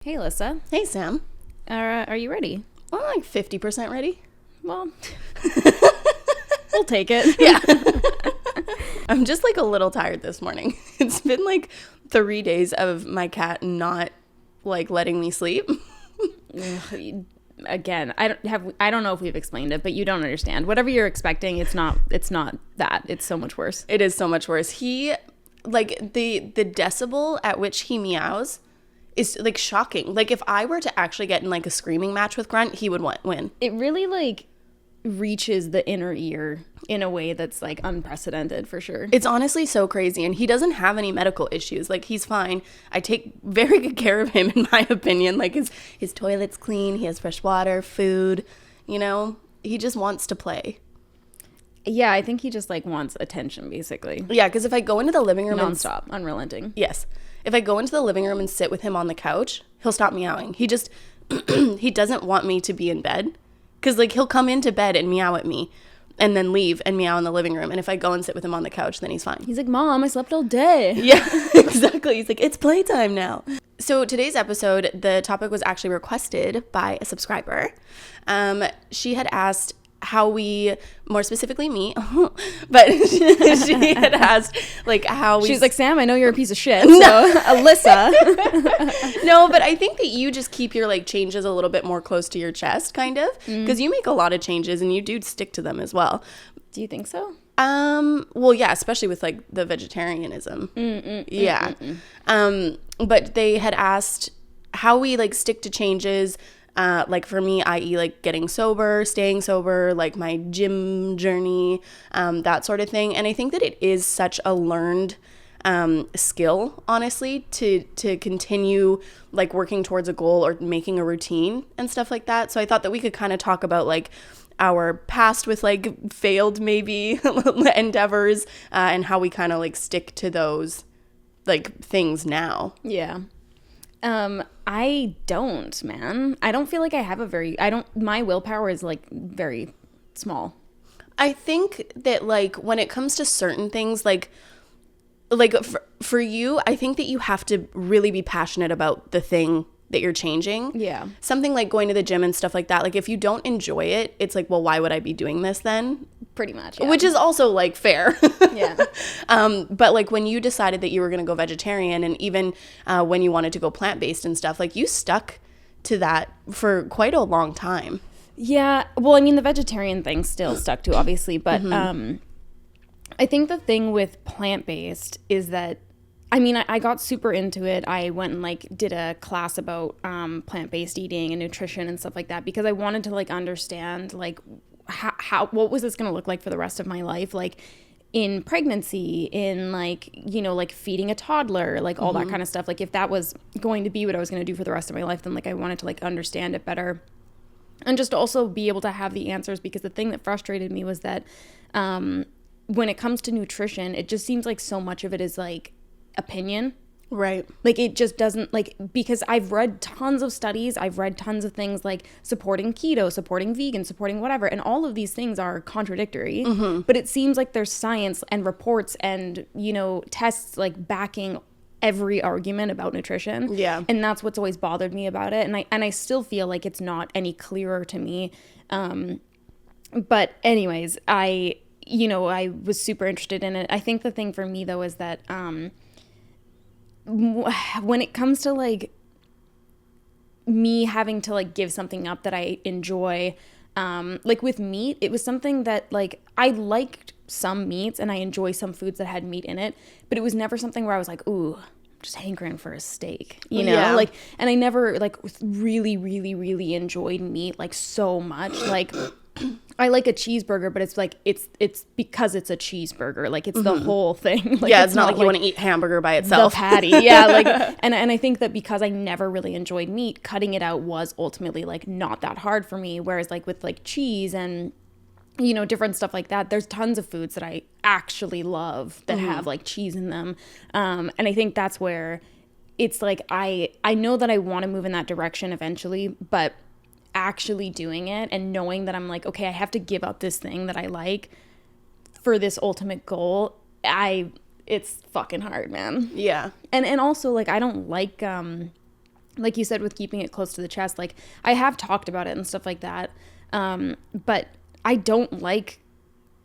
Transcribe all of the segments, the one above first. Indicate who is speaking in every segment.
Speaker 1: Hey, Alyssa.
Speaker 2: Hey, Sam.
Speaker 1: Are you ready?
Speaker 2: I'm like 50% ready.
Speaker 1: Well, we'll take it.
Speaker 2: Yeah. I'm just like a little tired this morning. It's been like 3 days of my cat not like letting me sleep.
Speaker 1: Again, I don't know if we've explained it, but you don't understand. Whatever you're expecting, it's not that. It's so much worse.
Speaker 2: It is so much worse. He, like, the decibel at which he meows is like shocking. Like, if I were to actually get in like a screaming match with Grunt, he would win.
Speaker 1: It really like reaches the inner ear in a way that's like unprecedented for sure.
Speaker 2: It's honestly so crazy, and he doesn't have any medical issues. Like, he's fine. I take very good care of him, in my opinion. Like, his toilet's clean, he has fresh water, food, you know? He just wants to play.
Speaker 1: Yeah, I think he just like wants attention basically.
Speaker 2: Yeah, because if I go into the living room
Speaker 1: nonstop, unrelenting.
Speaker 2: Yes. If I go into the living room and sit with him on the couch, he'll stop meowing. He just, he doesn't want me to be in bed. Because, like, he'll come into bed and meow at me and then leave and meow in the living room. And if I go and sit with him on the couch, then he's fine.
Speaker 1: He's like, Mom, I slept all day.
Speaker 2: Yeah, exactly. He's like, it's playtime now. So today's episode, the topic was actually requested by a subscriber. She had asked how we, more specifically me, but she had asked like how we...
Speaker 1: She's like, Sam, I know you're a piece of shit, so Alyssa.
Speaker 2: No, but I think that you just keep your like changes a little bit more close to your chest, kind of, because you make a lot of changes and you do stick to them as well.
Speaker 1: Do you think so?
Speaker 2: Well, yeah, especially with like the vegetarianism. Yeah. But they had asked how we like stick to changes. Like for me, i.e. like getting sober, staying sober, like my gym journey, that sort of thing. And I think that it is such a learned skill, honestly, to continue like working towards a goal or making a routine and stuff like that. So I thought that we could kind of talk about like our past with like failed maybe endeavors and how we kind of like stick to those like things now.
Speaker 1: Yeah. I don't, man. I don't feel like I have my willpower is like very small.
Speaker 2: I think that like when it comes to certain things, like for you, I think that you have to really be passionate about the thing that you're changing.
Speaker 1: Yeah. Something
Speaker 2: like going to the gym and stuff like that. Like if you don't enjoy it, it's like, well, why would I be doing this then?
Speaker 1: Pretty much. Yeah.
Speaker 2: Which is also like fair.
Speaker 1: Yeah.
Speaker 2: But like when you decided that you were going to go vegetarian and even when you wanted to go plant-based and stuff, like you stuck to that for quite a long time.
Speaker 1: Yeah. Well, I mean, the vegetarian thing still stuck to, obviously. But I think the thing with plant-based is that, I mean, I got super into it. I went and like did a class about plant-based eating and nutrition and stuff like that because I wanted to like understand like how what was this going to look like for the rest of my life, like in pregnancy, in like, you know, like feeding a toddler, like all that kind of stuff. Like if that was going to be what I was going to do for the rest of my life, then like I wanted to like understand it better and just also be able to have the answers, because the thing that frustrated me was that when it comes to nutrition, it just seems like so much of it is like opinion.
Speaker 2: Right.
Speaker 1: Like it just doesn't, like, because I've read tons of studies, I've read tons of things like supporting keto, supporting vegan, supporting whatever, and all of these things are contradictory, but it seems like there's science and reports and, you know, tests like backing every argument about nutrition.
Speaker 2: Yeah.
Speaker 1: And that's what's always bothered me about it. And I still feel like it's not any clearer to me. But anyways, I was super interested in it. I think the thing for me though is that when it comes to like me having to like give something up that I enjoy, like with meat, it was something that like I liked some meats and I enjoy some foods that had meat in it, but it was never something where I was like, ooh, I'm just hankering for a steak, you know?
Speaker 2: Yeah.
Speaker 1: Like, and I never like really, really, really enjoyed meat like so much. Like I like a cheeseburger, but it's like it's because it's a cheeseburger. Like it's the whole thing. Like,
Speaker 2: yeah, it's not like you want to eat hamburger by itself.
Speaker 1: The patty, yeah. Like, and I think that because I never really enjoyed meat, cutting it out was ultimately like not that hard for me. Whereas like with like cheese and, you know, different stuff like that, there's tons of foods that I actually love that have like cheese in them. And I think that's where it's like I know that I want to move in that direction eventually, but actually doing it and knowing that I'm like, okay, I have to give up this thing that I like for this ultimate goal, it's fucking hard, man.
Speaker 2: Yeah.
Speaker 1: And also like I don't like like you said, with keeping it close to the chest, like I have talked about it and stuff like that. But I don't like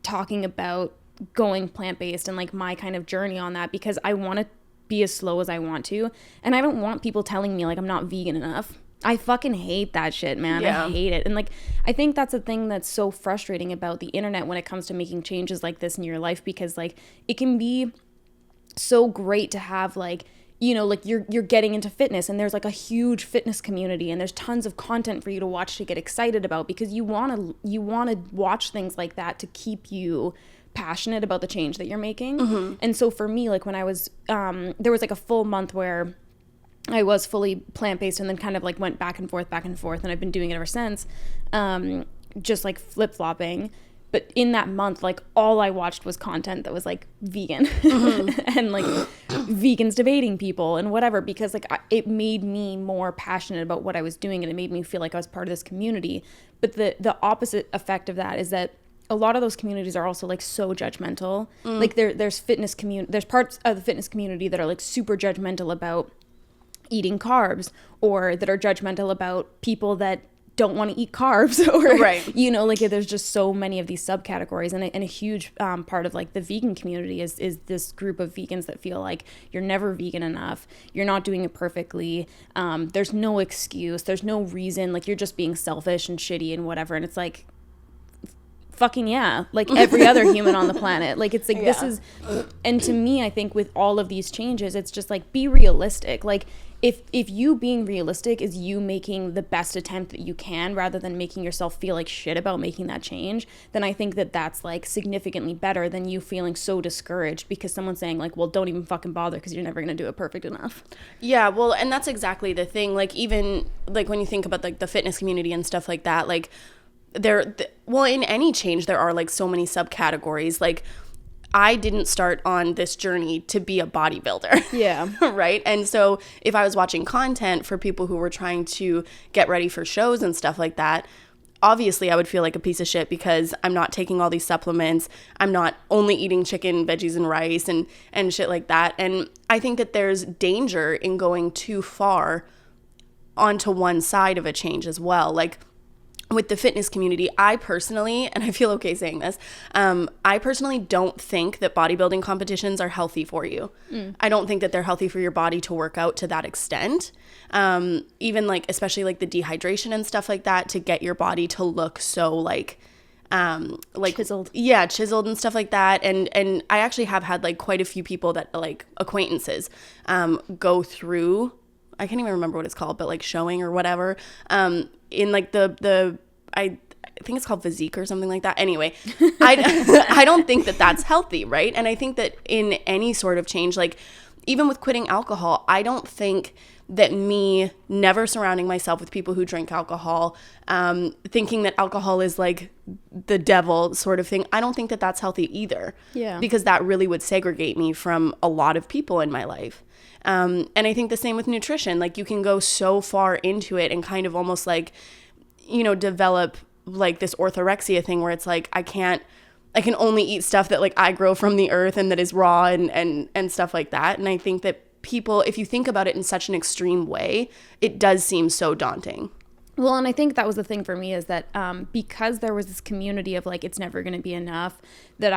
Speaker 1: talking about going plant-based and like my kind of journey on that, because I want to be as slow as I want to. And I don't want people telling me like I'm not vegan enough. I fucking hate that shit, man. Yeah. I hate it. And like, I think that's a thing that's so frustrating about the internet when it comes to making changes like this in your life, because like it can be so great to have like, you know, like you're getting into fitness and there's like a huge fitness community and there's tons of content for you to watch to get excited about, because you want to watch things like that to keep you passionate about the change that you're making. Mm-hmm. And so for me, like when I was there was like a full month where I was fully plant-based and then kind of like went back and forth, and I've been doing it ever since, just like flip-flopping. But in that month, like all I watched was content that was like vegan mm-hmm. and like vegans debating people and whatever, because like it made me more passionate about what I was doing, and it made me feel like I was part of this community. But the opposite effect of that is that a lot of those communities are also like so judgmental. Like there's parts of the fitness community that are like super judgmental about eating carbs, or that are judgmental about people that don't want to eat carbs, or right. You know, like there's just so many of these subcategories, and a huge part of like the vegan community is this group of vegans that feel like you're never vegan enough, you're not doing it perfectly, there's no excuse, there's no reason, like you're just being selfish and shitty and whatever. And it's like, fucking yeah, like every other human on the planet. Like it's like yeah. This is, and to me, I think with all of these changes, it's just like, be realistic. Like if you being realistic is you making the best attempt that you can, rather than making yourself feel like shit about making that change, then I think that that's like significantly better than you feeling so discouraged because someone's saying like, well, don't even fucking bother because you're never going to do it perfect enough.
Speaker 2: Yeah, well, and that's exactly the thing. Like even like when you think about like the fitness community and stuff like that, like well, in any change, there are like so many subcategories. Like I didn't start on this journey to be a bodybuilder. Yeah. Right. And so if I was watching content for people who were trying to get ready for shows and stuff like that, obviously I would feel like a piece of shit because I'm not taking all these supplements. I'm not only eating chicken, veggies, and rice and shit like that. And I think that there's danger in going too far onto one side of a change as well. Like with the fitness community, I personally, and I feel okay saying this, I personally don't think that bodybuilding competitions are healthy for you. I don't think that they're healthy for your body to work out to that extent. Even like, especially like the dehydration and stuff like that, to get your body to look so like chiseled. Yeah, chiseled and stuff like that. And I actually have had like quite a few people that like acquaintances go through, I can't even remember what it's called, but like showing or whatever, in like I think it's called physique or something like that. Anyway, I don't think that that's healthy, right? And I think that in any sort of change, like even with quitting alcohol, I don't think that me never surrounding myself with people who drink alcohol, thinking that alcohol is like the devil sort of thing, I don't think that that's healthy either. Yeah. Because that really would segregate me from a lot of people in my life. And I think the same with nutrition. Like you can go so far into it and kind of almost like, you know, develop like this orthorexia thing where it's like, I can only eat stuff that like I grow from the earth and that is raw and stuff like that. And I think that people, if you think about it in such an extreme way, it does seem so daunting.
Speaker 1: Well, and I think that was the thing for me is that because there was this community of like, it's never going to be enough, that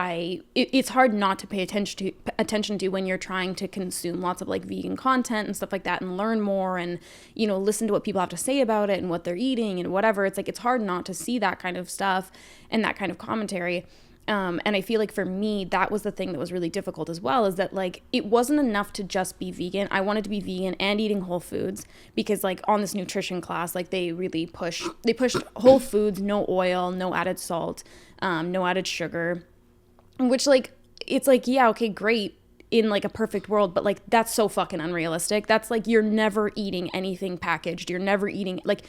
Speaker 1: it's hard not to pay attention to when you're trying to consume lots of like vegan content and stuff like that and learn more and, you know, listen to what people have to say about it and what they're eating and whatever. It's like, it's hard not to see that kind of stuff and that kind of commentary. And I feel like for me, that was the thing that was really difficult as well, is that like, it wasn't enough to just be vegan. I wanted to be vegan and eating whole foods because like on this nutrition class, like they pushed whole foods, no oil, no added salt, no added sugar, which like, it's like, yeah, okay, great in like a perfect world, but like, that's so fucking unrealistic. That's like, you're never eating anything packaged. You're never eating like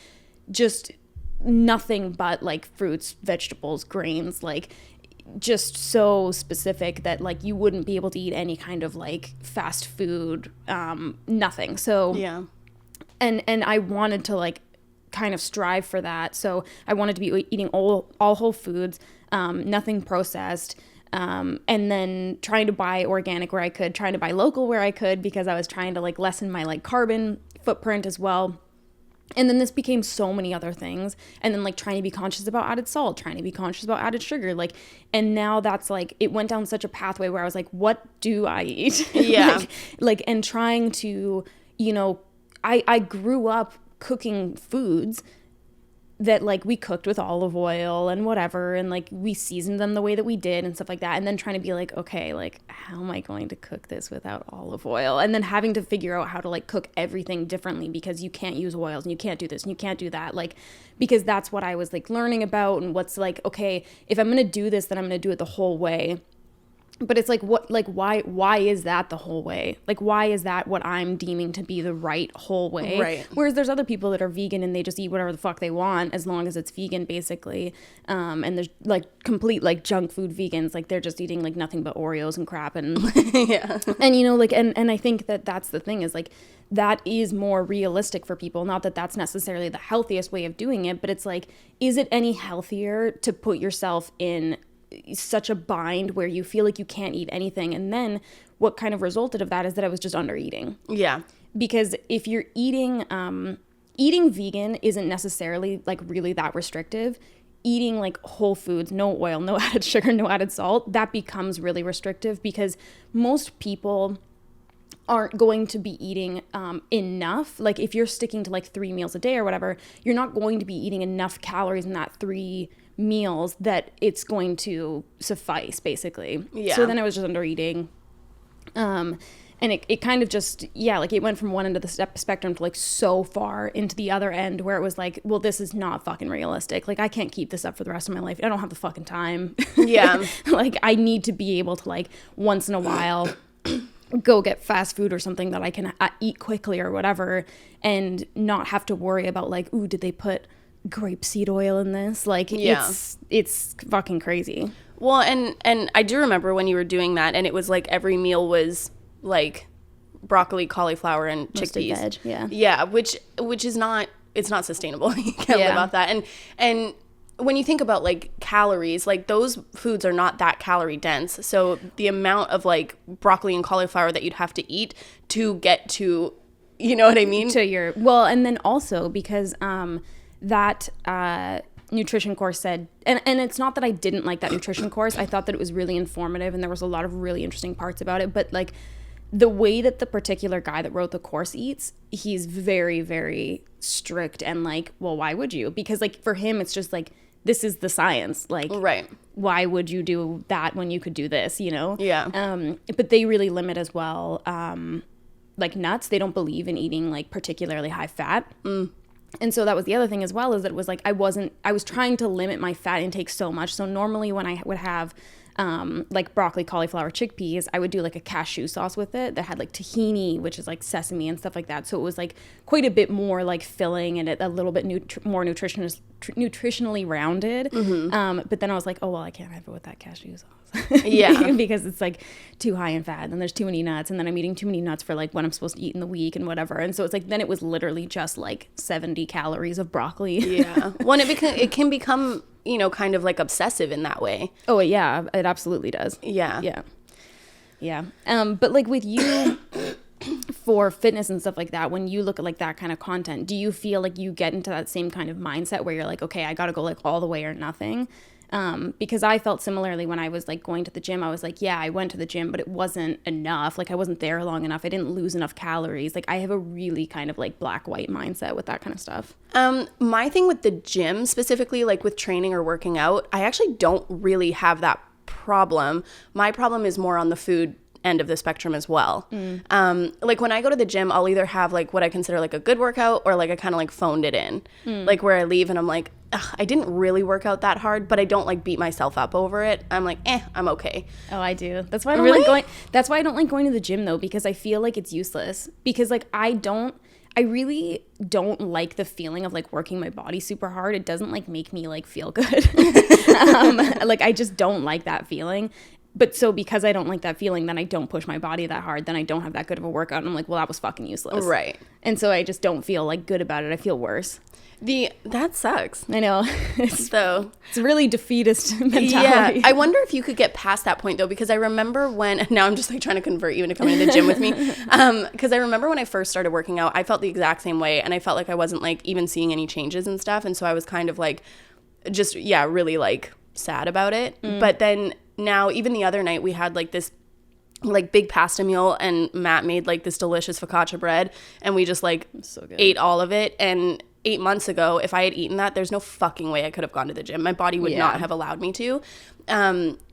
Speaker 1: just nothing but like fruits, vegetables, grains, like just so specific that like you wouldn't be able to eat any kind of like fast food, nothing. So yeah, and I wanted to like kind of strive for that. So I wanted to be eating all whole foods, nothing processed, and then trying to buy organic where I could, trying to buy local where I could, because I was trying to like lessen my like carbon footprint as well. And then this became so many other things. And then like trying to be conscious about added salt, trying to be conscious about added sugar. Like, and now that's like, it went down such a pathway where I was like, what do I eat?
Speaker 2: Yeah.
Speaker 1: and trying to, you know, I grew up cooking foods that like we cooked with olive oil and whatever, and like we seasoned them the way that we did and stuff like that, and then trying to be like, okay, like how am I going to cook this without olive oil, and then having to figure out how to like cook everything differently because you can't use oils and you can't do this and you can't do that, like because that's what I was like learning about, and what's like, okay, if I'm gonna do this, then I'm gonna do it the whole way. But it's like, what, like, why is that the whole way? Like, why is that what I'm deeming to be the right whole way?
Speaker 2: Right.
Speaker 1: Whereas there's other people that are vegan and they just eat whatever the fuck they want as long as it's vegan, basically. And there's like complete like junk food vegans, like they're just eating like nothing but Oreos and crap. And
Speaker 2: yeah.
Speaker 1: And you know, like, and I think that that's the thing, is like, that is more realistic for people. Not that that's necessarily the healthiest way of doing it, but it's like, is it any healthier to put yourself in such a bind where you feel like you can't eat anything? And then what kind of resulted of that is that I was just under eating.
Speaker 2: Yeah.
Speaker 1: Because if you're eating vegan isn't necessarily like really that restrictive. Eating like whole foods, no oil, no added sugar, no added salt, that becomes really restrictive, because most people aren't going to be eating enough. Like if you're sticking to like 3 meals a day or whatever, you're not going to be eating enough calories in that 3 meals that it's going to suffice, basically.
Speaker 2: Yeah.
Speaker 1: So then I was just under eating. And it kind of just, yeah, like it went from one end of the spectrum to like so far into the other end where it was like, well, this is not fucking realistic. Like I can't keep this up for the rest of my life. I don't have the fucking time.
Speaker 2: Yeah.
Speaker 1: Like I need to be able to like once in a while go get fast food or something that I can eat quickly or whatever, and not have to worry about like, ooh, did they put grapeseed oil in this? Like, yeah. It's fucking crazy.
Speaker 2: Well, and I do remember when you were doing that, and it was like every meal was like broccoli, cauliflower, and chickpeas.
Speaker 1: Veg, yeah.
Speaker 2: Yeah, which is not, it's not sustainable. You can't live off that. And when you think about like calories, like those foods are not that calorie dense. So the amount of like broccoli and cauliflower that you'd have to eat to get to, you know what I mean?
Speaker 1: To your, well, and then also because that nutrition course said, and it's not that I didn't like that nutrition course. I thought that it was really informative and there was a lot of really interesting parts about it. But like the way that the particular guy that wrote the course eats, he's very, very strict and like, well, why would you? Because like for him, it's just like, this is the science. Like,
Speaker 2: right.
Speaker 1: Why would you do that when you could do this, you know?
Speaker 2: Yeah.
Speaker 1: But they really limit as well, like nuts. They don't believe in eating like particularly high fat. And so that was the other thing as well, is that it was like I was trying to limit my fat intake so much. So normally when I would have like broccoli, cauliflower, chickpeas, I would do like a cashew sauce with it that had like tahini, which is like sesame and stuff like that. So it was like quite a bit more like filling and a little bit more nutritionally rounded. But then I was like, oh, well, I can't have it with that cashew sauce.
Speaker 2: Yeah.
Speaker 1: Because it's like too high in fat, and there's too many nuts, and then I'm eating too many nuts for like what I'm supposed to eat in the week and whatever. And so it's like, then it was literally just like 70 calories of broccoli.
Speaker 2: Yeah. Well, it can become, you know, kind of like obsessive in that way.
Speaker 1: Oh yeah, it absolutely does.
Speaker 2: Yeah.
Speaker 1: But like with you for fitness and stuff like that, when you look at like that kind of content, do you feel like you get into that same kind of mindset where you're like, okay, I gotta go like all the way or nothing? Because I felt similarly when I was like going to the gym. I was like, yeah, I went to the gym, but it wasn't enough. Like I wasn't there long enough. I didn't lose enough calories. Like I have a really kind of like black-white mindset with that kind of stuff.
Speaker 2: My thing with the gym specifically, like with training or working out, I actually don't really have that problem. My problem is more on the food end of the spectrum as well. Like when I go to the gym, I'll either have like what I consider like a good workout, or like I kind of like phoned it in, like where I leave and I'm like, I didn't really work out that hard, but I don't like beat myself up over it. I'm like, I'm okay.
Speaker 1: Oh, I do. That's why I don't like going. That's why I don't like going to the gym though, because I feel like it's useless. Because like I really don't like the feeling of like working my body super hard. It doesn't like make me like feel good. Like I just don't like that feeling. But so because I don't like that feeling, then I don't push my body that hard, then I don't have that good of a workout. And I'm like, well, that was fucking useless.
Speaker 2: Right.
Speaker 1: And so I just don't feel like good about it. I feel worse.
Speaker 2: That sucks.
Speaker 1: I know.
Speaker 2: It's
Speaker 1: really defeatist mentality.
Speaker 2: Yeah. I wonder if you could get past that point though, because I remember now I'm just like trying to convert you into coming to the gym with me. Because I remember when I first started working out, I felt the exact same way, and I felt like I wasn't like even seeing any changes and stuff. And so I was kind of like, just, yeah, really like sad about it. But then now, even the other night, we had like this like big pasta meal, and Matt made like this delicious focaccia bread, and we just like ate all of it. And 8 months ago, if I had eaten that, there's no fucking way I could have gone to the gym. My body would not have allowed me to.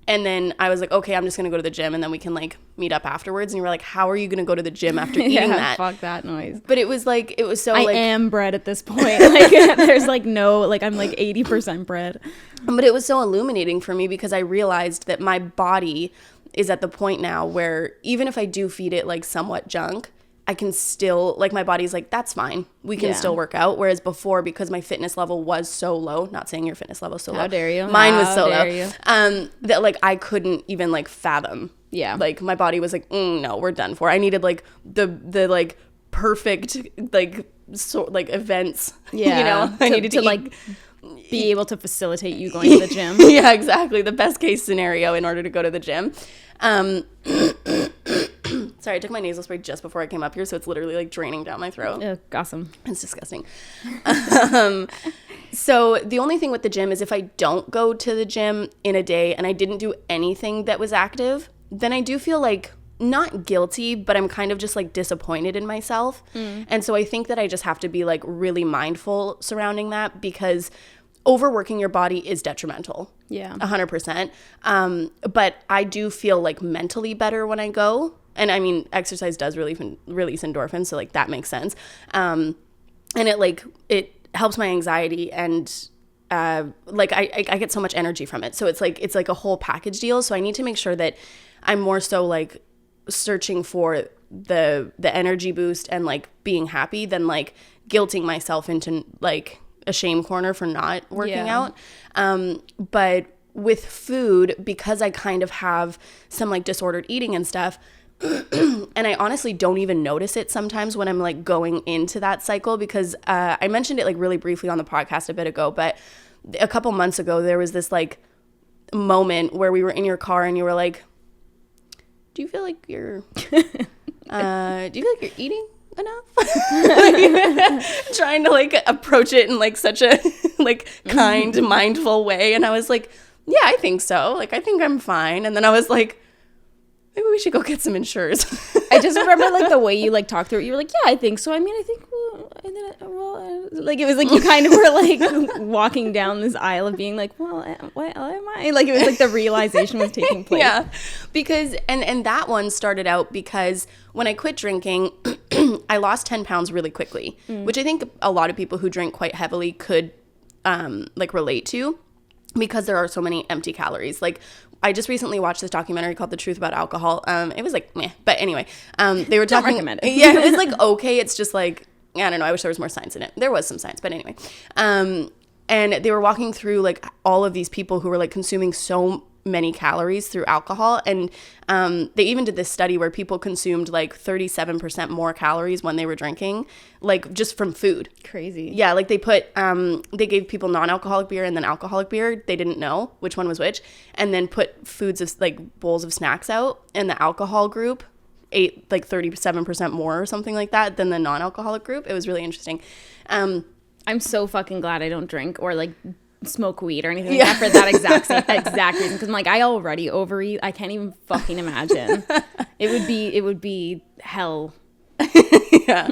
Speaker 2: And then I was like, okay, I'm just going to go to the gym, and then we can like meet up afterwards. And you were like, how are you going to go to the gym after eating that?
Speaker 1: Fuck that noise.
Speaker 2: But it was so
Speaker 1: I
Speaker 2: like,
Speaker 1: am bread at this point. Like there's like no, like I'm like 80% bread.
Speaker 2: but it was so illuminating for me, because I realized that my body is at the point now where even if I do feed it like somewhat junk, I can still, like, my body's like, that's fine. We can still work out. Whereas before, because my fitness level was so low, not saying your fitness level is so low.
Speaker 1: How dare you?
Speaker 2: Mine was so low. That, like, I couldn't even, like, fathom.
Speaker 1: Yeah.
Speaker 2: Like, my body was like, no, we're done for. I needed, like, the like, perfect, like, events.
Speaker 1: Yeah.
Speaker 2: You know?
Speaker 1: I needed to, like, be able to facilitate you going to the gym.
Speaker 2: Yeah, exactly. The best case scenario in order to go to the gym. Sorry, I took my nasal spray just before I came up here, so it's literally like draining down my throat.
Speaker 1: Awesome.
Speaker 2: It's disgusting. So the only thing with the gym is if I don't go to the gym in a day and I didn't do anything that was active, then I do feel like not guilty, but I'm kind of just like disappointed in myself. And so I think that I just have to be like really mindful surrounding that, because overworking your body is detrimental.
Speaker 1: Yeah.
Speaker 2: 100%. But I do feel like mentally better when I go. And I mean, exercise does release endorphins, so like that makes sense. And it helps my anxiety, and like I get so much energy from it. So it's like a whole package deal. So I need to make sure that I'm more so like searching for the energy boost and like being happy than like guilting myself into like a shame corner for not working out. But with food, because I kind of have some like disordered eating and stuff, and I honestly don't even notice it sometimes when I'm like going into that cycle, because I mentioned it like really briefly on the podcast a bit ago, but a couple months ago there was this like moment where we were in your car and you were like, do you feel like you're eating enough? Trying to like approach it in like such a like kind, mindful way. And I was like, yeah, I think so. Like, I think I'm fine. And then I was like, maybe we should go get some insurers.
Speaker 1: I just remember like the way you like talked through it. You were like, yeah, I think so. I mean, I think, like it was like you kind of were like walking down this aisle of being like, well, what am I? Like it was like the realization was taking place.
Speaker 2: Yeah, because and that one started out because when I quit drinking, I lost 10 pounds really quickly, which I think a lot of people who drink quite heavily could like relate to, because there are so many empty calories. Like, I just recently watched this documentary called The Truth About Alcohol. It was like, meh. But anyway, they were talking.
Speaker 1: Don't recommend it.
Speaker 2: Yeah, it was like, okay. It's just like, I don't know. I wish there was more science in it. There was some science, but anyway. And they were walking through like all of these people who were like consuming so many calories through alcohol. And they even did this study where people consumed like 37% more calories when they were drinking, like just from food.
Speaker 1: Crazy.
Speaker 2: Yeah, like they put, they gave people non-alcoholic beer and then alcoholic beer. They didn't know which one was which. And then put foods of like bowls of snacks out, and the alcohol group ate like 37% more or something like that than the non-alcoholic group. It was really interesting. I'm
Speaker 1: so fucking glad I don't drink or like smoke weed or anything like that for that exact reason, because I'm like, I already overeat. I can't even fucking imagine. It would be hell.
Speaker 2: Yeah.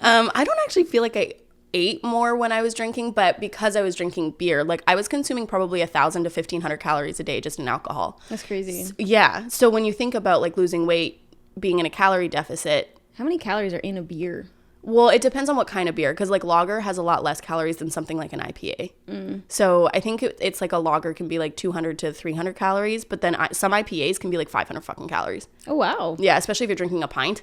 Speaker 2: I don't actually feel like I ate more when I was drinking, but because I was drinking beer, like I was consuming probably 1,000 to 1,500 calories a day just in alcohol.
Speaker 1: That's crazy.
Speaker 2: Yeah. So when you think about like losing weight, being in a calorie deficit,
Speaker 1: how many calories are in a beer?
Speaker 2: Well, it depends on what kind of beer, because like lager has a lot less calories than something like an IPA. So I think it's like a lager can be like 200 to 300 calories, but then some IPAs can be like 500 fucking calories.
Speaker 1: Oh, wow.
Speaker 2: Yeah, especially if you're drinking a pint.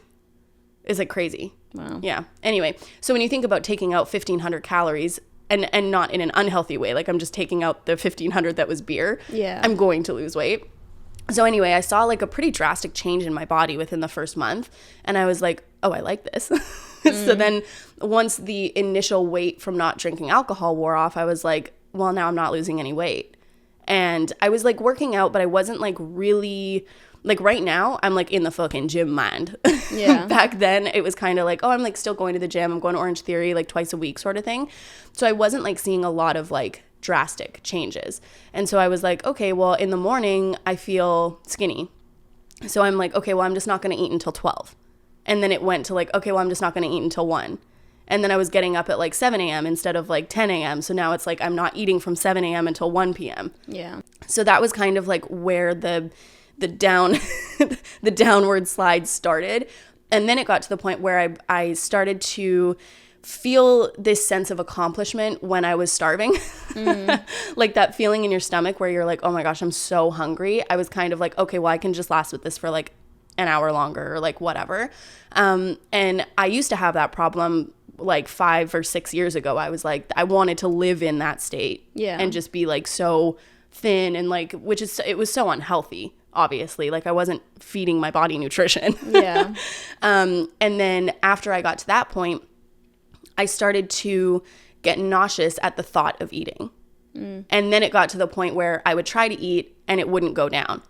Speaker 2: It's like crazy.
Speaker 1: Wow.
Speaker 2: Yeah. Anyway, so when you think about taking out 1,500 calories and not in an unhealthy way, like I'm just taking out the 1,500 that was beer,
Speaker 1: yeah,
Speaker 2: I'm going to lose weight. So anyway, I saw like a pretty drastic change in my body within the first month. And I was like, oh, I like this. So then once the initial weight from not drinking alcohol wore off, I was like, well, now I'm not losing any weight. And I was like working out, but I wasn't like really, like right now, I'm like in the fucking gym mind.
Speaker 1: Yeah.
Speaker 2: Back then, it was kind of like, oh, I'm like still going to the gym. I'm going to Orange Theory like twice a week sort of thing. So I wasn't like seeing a lot of like drastic changes. And so I was like, okay, well, in the morning, I feel skinny. So I'm like, okay, well, I'm just not going to eat until 12. And then it went to like, okay, well, I'm just not going to eat until 1. And then I was getting up at like 7 a.m. instead of like 10 a.m. So now it's like I'm not eating from 7 a.m. until 1 p.m.
Speaker 1: Yeah.
Speaker 2: So that was kind of like where the down the downward slide started. And then it got to the point where I started to feel this sense of accomplishment when I was starving. Like that feeling in your stomach where you're like, oh my gosh, I'm so hungry. I was kind of like, okay, well, I can just last with this for like an hour longer or like whatever. And I used to have that problem like 5 or 6 years ago. I was like, I wanted to live in that state and just be like so thin and like, it was so unhealthy, obviously. Like I wasn't feeding my body nutrition.
Speaker 1: Yeah.
Speaker 2: And then after I got to that point, I started to get nauseous at the thought of eating. And then it got to the point where I would try to eat and it wouldn't go down.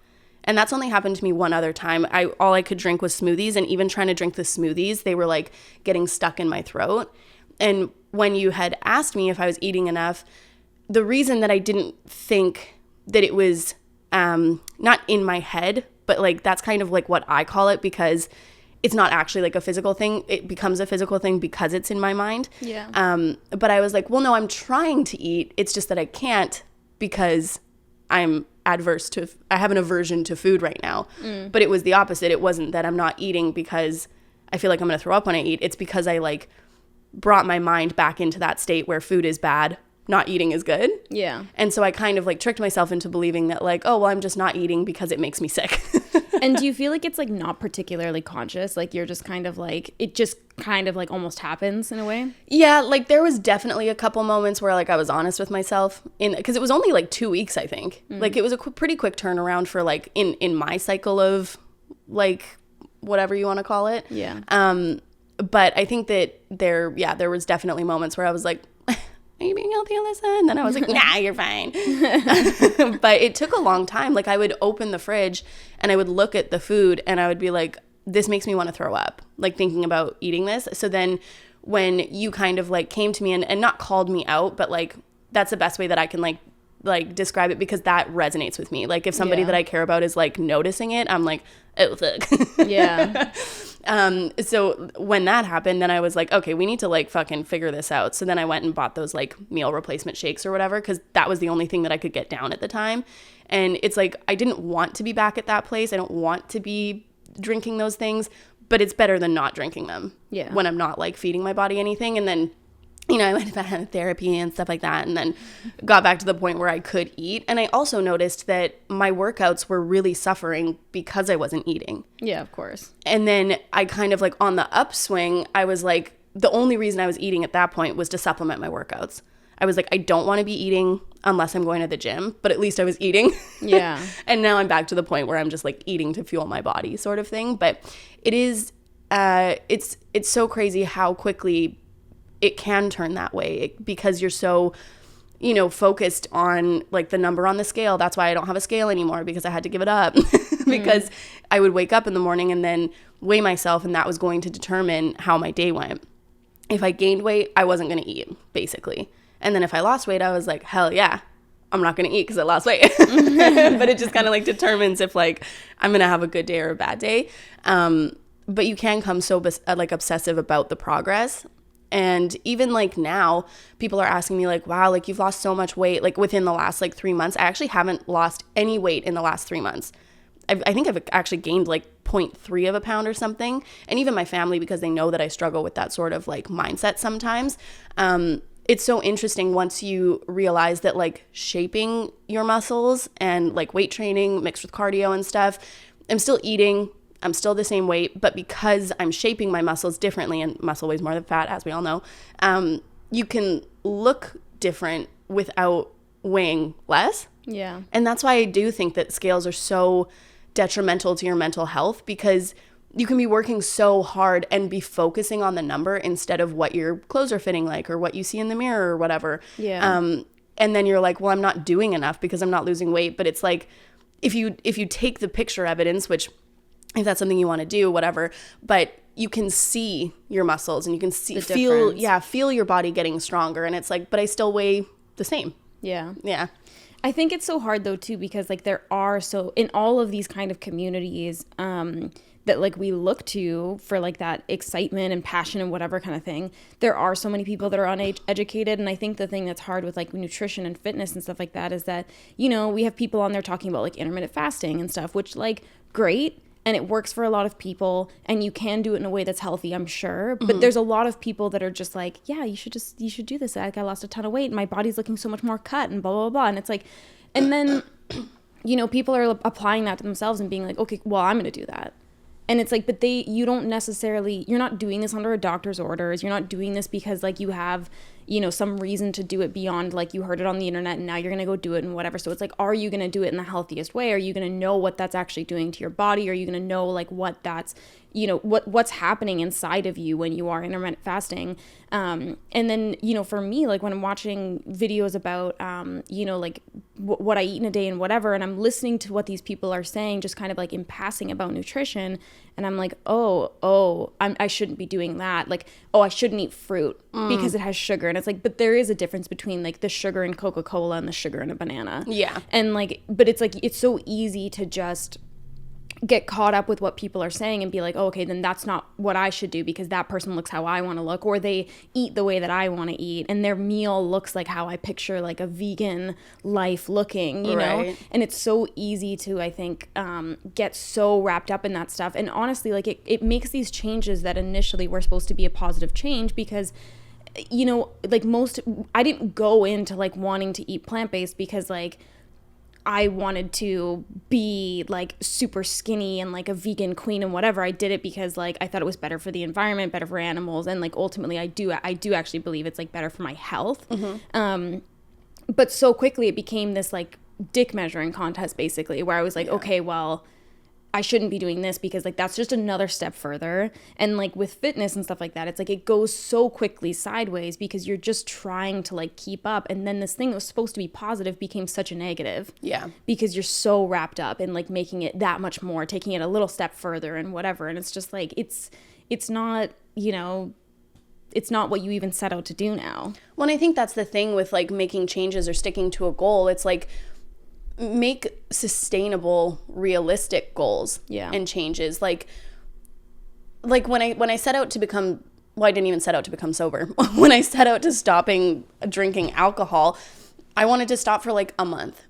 Speaker 2: And that's only happened to me one other time. All I could drink was smoothies, and even trying to drink the smoothies, they were like getting stuck in my throat. And when you had asked me if I was eating enough, the reason that I didn't think that it was not in my head, but like that's kind of like what I call it, because it's not actually like a physical thing. It becomes a physical thing because it's in my mind.
Speaker 1: Yeah.
Speaker 2: But I was like, well, no, I'm trying to eat. It's just that I can't because I have an aversion to food right now. But it was the opposite. It wasn't that I'm not eating because I feel like I'm going to throw up when I eat. It's because I like brought my mind back into that state where food is bad, not eating is good.
Speaker 1: Yeah.
Speaker 2: And so I kind of like tricked myself into believing that like, oh, well, I'm just not eating because it makes me sick.
Speaker 1: And do you feel like it's like not particularly conscious? Like you're just kind of like, it just kind of like almost happens in a way?
Speaker 2: Yeah, like there was definitely a couple moments where like I was honest with myself because it was only like 2 weeks, I think. Like it was a pretty quick turnaround for like in my cycle of like whatever you want to call it.
Speaker 1: Yeah.
Speaker 2: But I think that there was definitely moments where I was like, are you being healthy, Alyssa? And then I was like, nah, you're fine. But it took a long time. Like I would open the fridge and I would look at the food and I would be like, this makes me want to throw up, like thinking about eating this. So then when you kind of like came to me and not called me out, but like that's the best way that I can like describe it, because that resonates with me. Like if somebody that I care about is like noticing it, I'm like, oh, fuck.
Speaker 1: Yeah.
Speaker 2: So when that happened, then I was like, okay, we need to like fucking figure this out. So then I went and bought those like meal replacement shakes or whatever, because that was the only thing that I could get down at the time. And it's like, I didn't want to be back at that place. I don't want to be drinking those things, but it's better than not drinking them when I'm not like feeding my body anything. And then, you know, I went to therapy and stuff like that, and then got back to the point where I could eat. And I also noticed that my workouts were really suffering because I wasn't eating.
Speaker 1: Yeah, of course.
Speaker 2: And then I kind of like on the upswing, I was like, the only reason I was eating at that point was to supplement my workouts. I was like, I don't want to be eating unless I'm going to the gym, but at least I was eating.
Speaker 1: Yeah.
Speaker 2: And now I'm back to the point where I'm just like eating to fuel my body sort of thing. But it is, it's so crazy how quickly it can turn that way because you're so, you know, focused on like the number on the scale. That's why I don't have a scale anymore, because I had to give it up because I would wake up in the morning and then weigh myself, and that was going to determine how my day went. If I gained weight, I wasn't going to eat, basically. And then if I lost weight, I was like, hell yeah, I'm not going to eat because I lost weight. But it just kind of like determines if like I'm going to have a good day or a bad day. But you can come so like obsessive about the progress. And even like now, people are asking me like, wow, like you've lost so much weight like within the last like 3 months. I actually haven't lost any weight in the last 3 months. I think I've actually gained like 0.3 of a pound or something. And even my family, because they know that I struggle with that sort of like mindset sometimes. It's so interesting once you realize that like shaping your muscles and like weight training mixed with cardio and stuff, I'm still eating, I'm still the same weight, but because I'm shaping my muscles differently, and muscle weighs more than fat, as we all know, you can look different without weighing less.
Speaker 1: Yeah.
Speaker 2: And that's why I do think that scales are so detrimental to your mental health, because you can be working so hard and be focusing on the number instead of what your clothes are fitting like or what you see in the mirror or whatever.
Speaker 1: Yeah.
Speaker 2: And then you're like, well, I'm not doing enough because I'm not losing weight. But it's like, if you take the picture evidence, which if that's something you want to do, whatever, but you can see your muscles and you can feel your body getting stronger. And it's like, but I still weigh the same.
Speaker 1: Yeah.
Speaker 2: Yeah.
Speaker 1: I think it's so hard though too, because like there are so in all of these kind of communities that like we look to for like that excitement and passion and whatever kind of thing, there are so many people that are uneducated. And I think the thing that's hard with like nutrition and fitness and stuff like that is that, you know, we have people on there talking about like intermittent fasting and stuff, which like great. And it works for a lot of people, and you can do it in a way that's healthy, I'm sure. But there's a lot of people that are just like, yeah, you should do this. Like, I lost a ton of weight and my body's looking so much more cut and blah, blah, blah. And it's like, and then, you know, people are applying that to themselves and being like, okay, well, I'm going to do that. And it's like, but you don't necessarily, you're not doing this under a doctor's orders. You're not doing this because like you have, you know, some reason to do it beyond like you heard it on the internet and now you're going to go do it and whatever. So it's like, are you going to do it in the healthiest way? Are you going to know what that's actually doing to your body? Are you going to know like what that's, you know, what's happening inside of you when you are intermittent fasting? And then, you know, for me, like when I'm watching videos about, you know, like what I eat in a day and whatever, and I'm listening to what these people are saying, just kind of like in passing about nutrition. And I'm like, I shouldn't be doing that. Like, I shouldn't eat fruit because it has sugar. And it's like, but there is a difference between like the sugar in Coca-Cola and the sugar in a banana.
Speaker 2: Yeah.
Speaker 1: And like, but it's like, it's so easy to just get caught up with what people are saying and be like, okay, then that's not what I should do because that person looks how I want to look, or they eat the way that I want to eat and their meal looks like how I picture like a vegan life looking, you know? And it's so easy to, I think, get so wrapped up in that stuff. And honestly, like it makes these changes that initially were supposed to be a positive change because, you know, like I didn't go into like wanting to eat plant-based because like I wanted to be like super skinny and like a vegan queen and whatever. I did it because like I thought it was better for the environment, better for animals, and like ultimately I do actually believe it's like better for my health. But so quickly it became this like dick measuring contest basically, where I was like, okay, well, I shouldn't be doing this because like that's just another step further. And like with fitness and stuff like that, it's like it goes so quickly sideways because you're just trying to like keep up, and then this thing that was supposed to be positive became such a negative. Yeah. Because you're so wrapped up in like making it that much more, taking it a little step further and whatever. And it's just like it's not, you know, it's not what you even set out to do now.
Speaker 2: Well, and I think that's the thing with like making changes or sticking to a goal. It's like make sustainable, realistic goals and changes. Like when I set out to become, well, I didn't even set out to become sober. When I set out to stopping drinking alcohol, I wanted to stop for like a month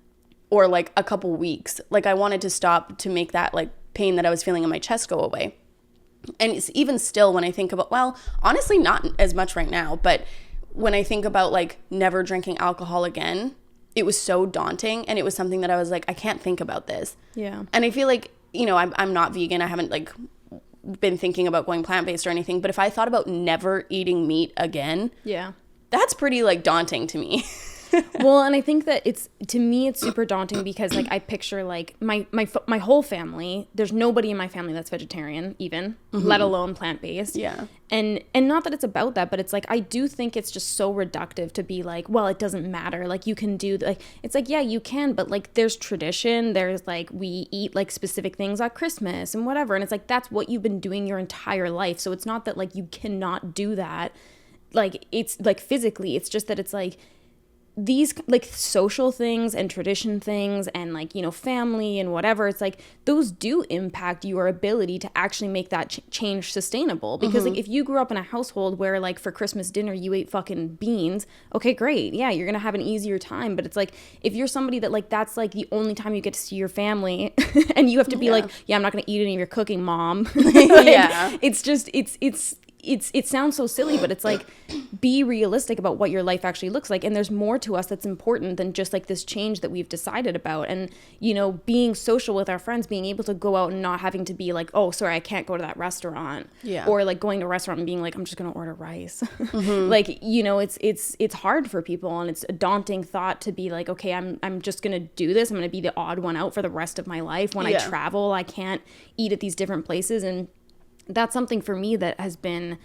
Speaker 2: or like a couple weeks. Like I wanted to stop to make that like pain that I was feeling in my chest go away. And it's even still when I think about, well, honestly, not as much right now, but when I think about like never drinking alcohol again, it was so daunting, and it was something that I was like, I can't think about this. Yeah. And I feel like, you know, I'm not vegan. I haven't like been thinking about going plant-based or anything, but if I thought about never eating meat again, that's pretty like daunting to me.
Speaker 1: Well, and I think that to me it's super daunting because like I picture like my whole family, there's nobody in my family that's vegetarian even, let alone plant-based. Yeah. And not that it's about that, but it's like I do think it's just so reductive to be like, well, it doesn't matter. Like you can do like, it's like, yeah, you can, but like there's tradition, there's like we eat like specific things at Christmas and whatever, and it's like that's what you've been doing your entire life. So it's not that like you cannot do that. Like it's like physically, it's just that it's like these like social things and tradition things and like, you know, family and whatever, it's like those do impact your ability to actually make that change sustainable. Because like if you grew up in a household where like for Christmas dinner you ate fucking beans, okay, great, yeah, you're gonna have an easier time. But it's like if you're somebody that like that's like the only time you get to see your family and you have to be like, yeah, I'm not gonna eat any of your cooking, mom. Like, it's just it's it sounds so silly, but it's like, be realistic about what your life actually looks like. And there's more to us that's important than just like this change that we've decided about. And, you know, being social with our friends, being able to go out and not having to be like, oh, sorry, I can't go to that restaurant.
Speaker 2: Yeah.
Speaker 1: Or like going to a restaurant and being like, I'm just going to order rice. Like, you know, it's hard for people, and it's a daunting thought to be like, okay, I'm just going to do this. I'm going to be the odd one out for the rest of my life. When I travel, I can't eat at these different places. And that's something for me that has been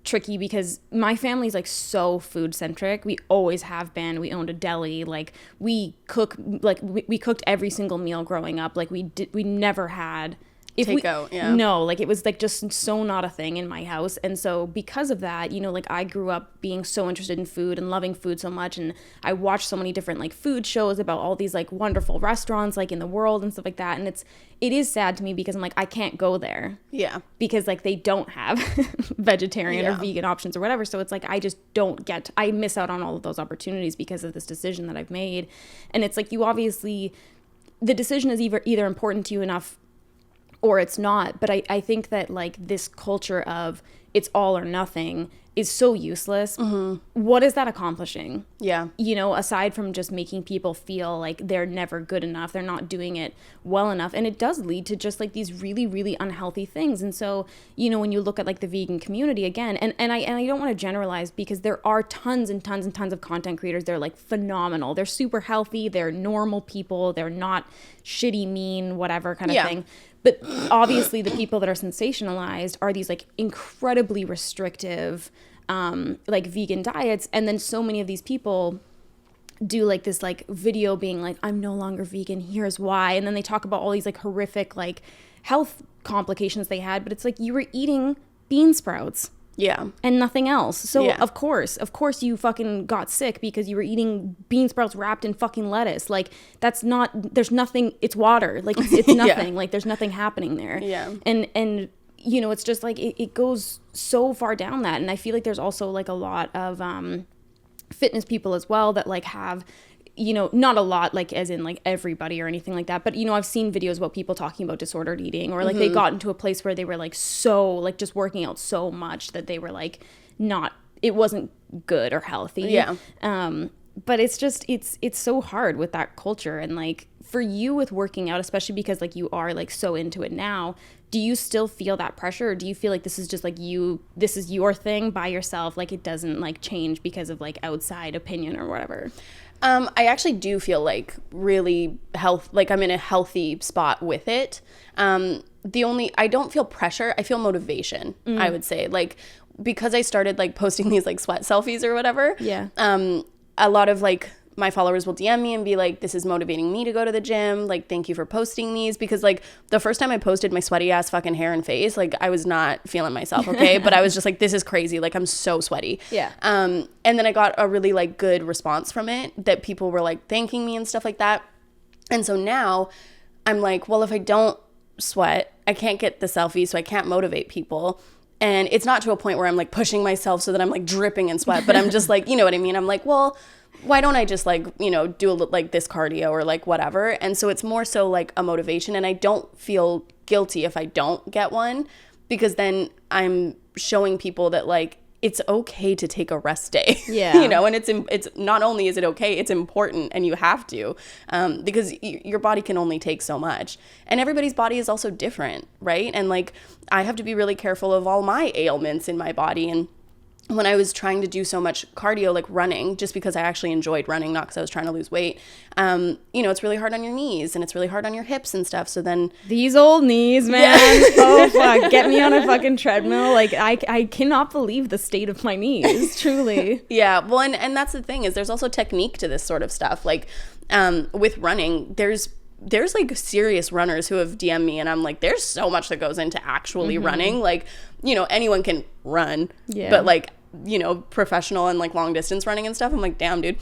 Speaker 1: tricky, because my family's like so food centric. We always have been. We owned a deli. Like we cook, like we cooked every single meal growing up. Like we never had
Speaker 2: takeout.
Speaker 1: No, like it was like just so not a thing in my house. And so because of that, you know, like I grew up being so interested in food and loving food so much, and I watched so many different like food shows about all these like wonderful restaurants like in the world and stuff like that. And it is sad to me, because I'm like, I can't go there.
Speaker 2: Yeah.
Speaker 1: Because like they don't have vegetarian or vegan options or whatever. So it's like I miss out on all of those opportunities because of this decision that I've made. And it's like, you obviously, the decision is either important to you enough or it's not. But I think that like this culture of it's all or nothing is so useless. What is that accomplishing?
Speaker 2: Yeah.
Speaker 1: You know, aside from just making people feel like they're never good enough, they're not doing it well enough. And it does lead to just like these really, really unhealthy things. And so, you know, when you look at like the vegan community again, and I don't want to generalize, because there are tons and tons and tons of content creators. They're like phenomenal. They're super healthy. They're normal people. They're not shitty, mean, whatever kind of thing. But obviously the people that are sensationalized are these like incredibly restrictive, like vegan diets. And then so many of these people do like this like video being like, I'm no longer vegan, here's why. And then they talk about all these like horrific like health complications they had. But it's like, you were eating bean sprouts.
Speaker 2: Yeah.
Speaker 1: And nothing else. So of course you fucking got sick because you were eating bean sprouts wrapped in fucking lettuce. Like there's nothing, it's water. Like it's nothing. Like there's nothing happening there.
Speaker 2: Yeah.
Speaker 1: And you know, it's just like, it goes so far down that. And I feel like there's also like a lot of fitness people as well that like have, you know, not a lot, like as in like everybody or anything like that. But, you know, I've seen videos about people talking about disordered eating, or like they got into a place where they were like so like just working out so much that they were like it wasn't good or healthy.
Speaker 2: Yeah.
Speaker 1: But it's just, it's so hard with that culture. And like for you with working out, especially because like you are like so into it now, do you still feel that pressure? Or do you feel like this is just like this is your thing by yourself? Like it doesn't like change because of like outside opinion or whatever?
Speaker 2: I actually do feel like really like I'm in a healthy spot with it. I don't feel pressure. I feel motivation, I would say. Like, because I started like posting these like sweat selfies or whatever.
Speaker 1: Yeah.
Speaker 2: A lot of like my followers will DM me and be like, this is motivating me to go to the gym. Like, thank you for posting these. Because like the first time I posted my sweaty ass fucking hair and face, like I was not feeling myself. Okay. But I was just like, this is crazy. Like I'm so sweaty.
Speaker 1: Yeah.
Speaker 2: And then I got a really like good response from it, that people were like thanking me and stuff like that. And so now I'm like, well, if I don't sweat, I can't get the selfie. So I can't motivate people. And it's not to a point where I'm like pushing myself so that I'm like dripping in sweat, but I'm just like, you know what I mean? I'm like, well, why don't I just like, you know, do like this cardio or like whatever. And so it's more so like a motivation, and I don't feel guilty if I don't get one, because then I'm showing people that like, it's okay to take a rest day.
Speaker 1: Yeah.
Speaker 2: You know, and it's not only is it okay, it's important, and you have to, because your body can only take so much, and everybody's body is also different. Right. And like, I have to be really careful of all my ailments in my body. And when I was trying to do so much cardio, like running, just because I actually enjoyed running, not because I was trying to lose weight, you know, it's really hard on your knees and it's really hard on your hips and stuff. So then
Speaker 1: these old knees, man. Oh fuck, get me on a fucking treadmill. Like I cannot believe the state of my knees, truly.
Speaker 2: Yeah. Well, and that's the thing, is there's also technique to this sort of stuff. Like with running, there's like serious runners who have DM'd me, and I'm like, there's so much that goes into actually running. Like, you know, anyone can run, but like, you know, professional and like long distance running and stuff, I'm like, damn, dude.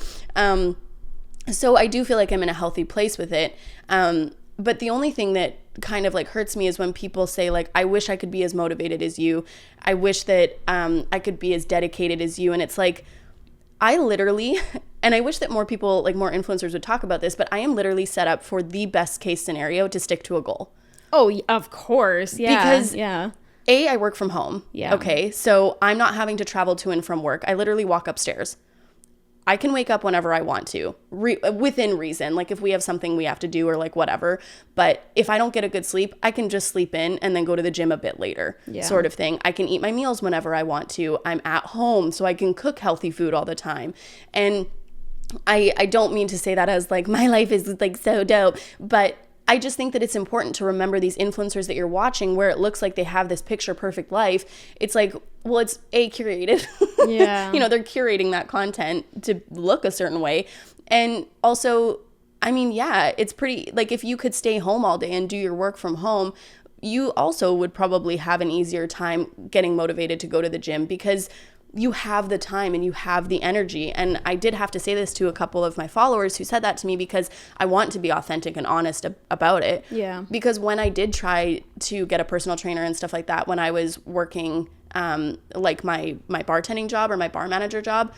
Speaker 2: So I do feel like I'm in a healthy place with it. But the only thing that kind of like hurts me is when people say like, I wish I could be as motivated as you. I wish that I could be as dedicated as you. And it's like, I literally, and I wish that more people, like more influencers would talk about this, but I am literally set up for the best case scenario to stick to a goal.
Speaker 1: Oh, of course. Yeah.
Speaker 2: Because I work from home.
Speaker 1: Yeah.
Speaker 2: Okay. So I'm not having to travel to and from work. I literally walk upstairs. I can wake up whenever I want to, within reason, like if we have something we have to do or like whatever. But if I don't get a good sleep, I can just sleep in and then go to the gym a bit later, sort of thing. I can eat my meals whenever I want to. I'm at home, so I can cook healthy food all the time. And I don't mean to say that as like my life is like so dope, but I just think that it's important to remember these influencers that you're watching where it looks like they have this picture perfect life. It's like, well, it's curated.
Speaker 1: Yeah.
Speaker 2: They're curating that content to look a certain way. And also, I mean, yeah, it's pretty, like if you could stay home all day and do your work from home, you also would probably have an easier time getting motivated to go to the gym because you have the time and you have the energy. And I did have to say this to a couple of my followers who said that to me because I want to be authentic and honest about it.
Speaker 1: Yeah.
Speaker 2: Because when I did try to get a personal trainer and stuff like that, when I was working like my bartending job or my bar manager job,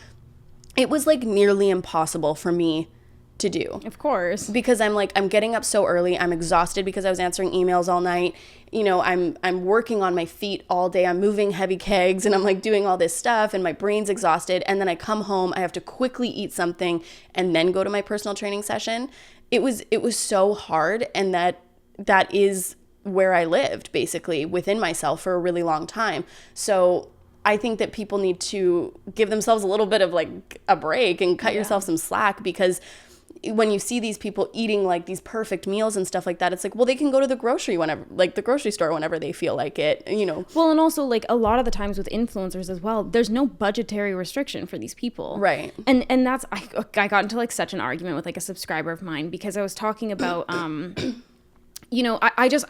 Speaker 2: it was like nearly impossible for me to do.
Speaker 1: Of course.
Speaker 2: Because I'm getting up so early. I'm exhausted because I was answering emails all night. I'm working on my feet all day. I'm moving heavy kegs and I'm like doing all this stuff and my brain's exhausted. And then I come home, I have to quickly eat something and then go to my personal training session. It was so hard. And that is where I lived basically within myself for a really long time. So I think that people need to give themselves a little bit of like a break and cut yourself some slack, because when you see these people eating like these perfect meals and stuff like that, it's like, well, they can go to the grocery store whenever they feel like it,
Speaker 1: Well, and also like a lot of the times with influencers as well, there's no budgetary restriction for these people.
Speaker 2: Right.
Speaker 1: And that's, I got into like such an argument with like a subscriber of mine because I was talking about, I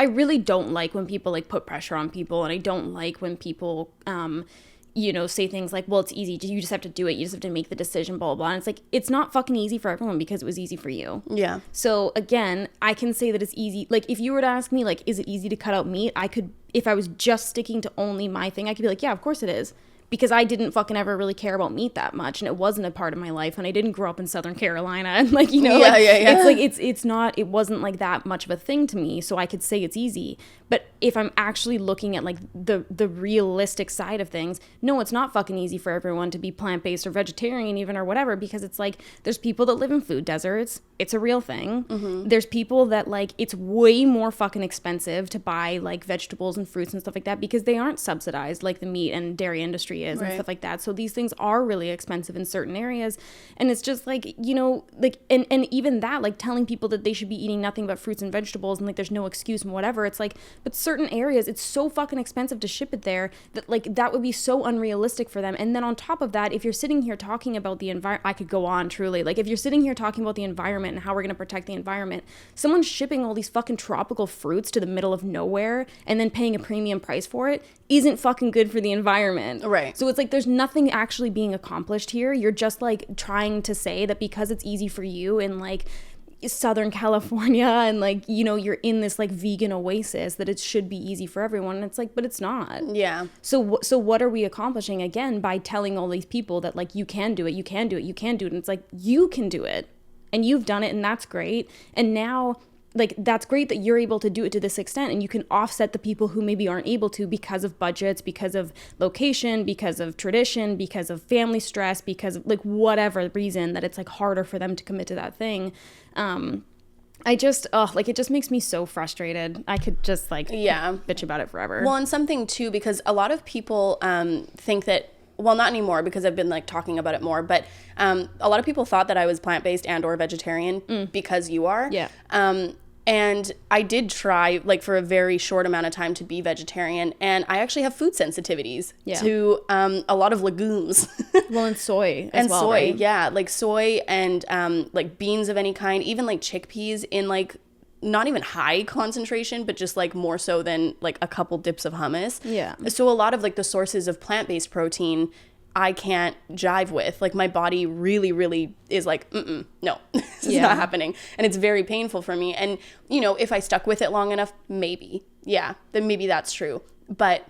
Speaker 1: really don't like when people like put pressure on people, and I don't like when people, say things like, well, it's easy. You just have to do it. You just have to make the decision, blah, blah, blah. And it's like, it's not fucking easy for everyone because it was easy for you.
Speaker 2: Yeah.
Speaker 1: So again, I can say that it's easy. Like if you were to ask me, like, is it easy to cut out meat? I could, if I was just sticking to only my thing, I could be like, yeah, of course it is. Because I didn't fucking ever really care about meat that much, and it wasn't a part of my life, and I didn't grow up in Southern Carolina, and like, it's like, it wasn't like that much of a thing to me, so I could say it's easy. But if I'm actually looking at like the realistic side of things, no, it's not fucking easy for everyone to be plant-based or vegetarian even or whatever, because it's like, there's people that live in food deserts. It's a real thing. Mm-hmm. There's people that like, it's way more fucking expensive to buy like vegetables and fruits and stuff like that because they aren't subsidized like the meat and dairy industry is, right, and stuff like that. So these things are really expensive in certain areas. And it's just like, and even that, like telling people that they should be eating nothing but fruits and vegetables and like there's no excuse and whatever. It's like, but certain areas, it's so fucking expensive to ship it there that like that would be so unrealistic for them. And then on top of that, if you're sitting here talking about the environment, I could go on truly. Like if you're sitting here talking about the environment and how we're going to protect the environment, someone's shipping all these fucking tropical fruits to the middle of nowhere and then paying a premium price for it isn't fucking good for the environment.
Speaker 2: Right.
Speaker 1: So it's like there's nothing actually being accomplished here. You're just like trying to say that because it's easy for you in like Southern California and like, you're in this like vegan oasis, that it should be easy for everyone. And it's like, but it's not.
Speaker 2: Yeah.
Speaker 1: So what are we accomplishing again by telling all these people that like, you can do it, you can do it, you can do it. And it's like, you can do it and you've done it and that's great. And now like, that's great that you're able to do it to this extent, and you can offset the people who maybe aren't able to because of budgets, because of location, because of tradition, because of family stress, because of like whatever reason that it's like harder for them to commit to that thing. It just makes me so frustrated. I could just like bitch about it forever.
Speaker 2: Well, and something too, because a lot of people think that, well, not anymore because I've been like talking about it more, but a lot of people thought that I was plant-based and or vegetarian because you are.
Speaker 1: Yeah.
Speaker 2: And I did try like for a very short amount of time to be vegetarian, and I actually have food sensitivities to a lot of legumes.
Speaker 1: Well, and soy as
Speaker 2: and
Speaker 1: well,
Speaker 2: soy,
Speaker 1: right?
Speaker 2: yeah, like soy and like beans of any kind, even like chickpeas in like not even high concentration, but just like more so than like a couple dips of hummus.
Speaker 1: Yeah.
Speaker 2: So a lot of like the sources of plant-based protein I can't jive with. Like my body really, really is like, no, this is not happening. And it's very painful for me. And, if I stuck with it long enough, maybe, then maybe that's true. But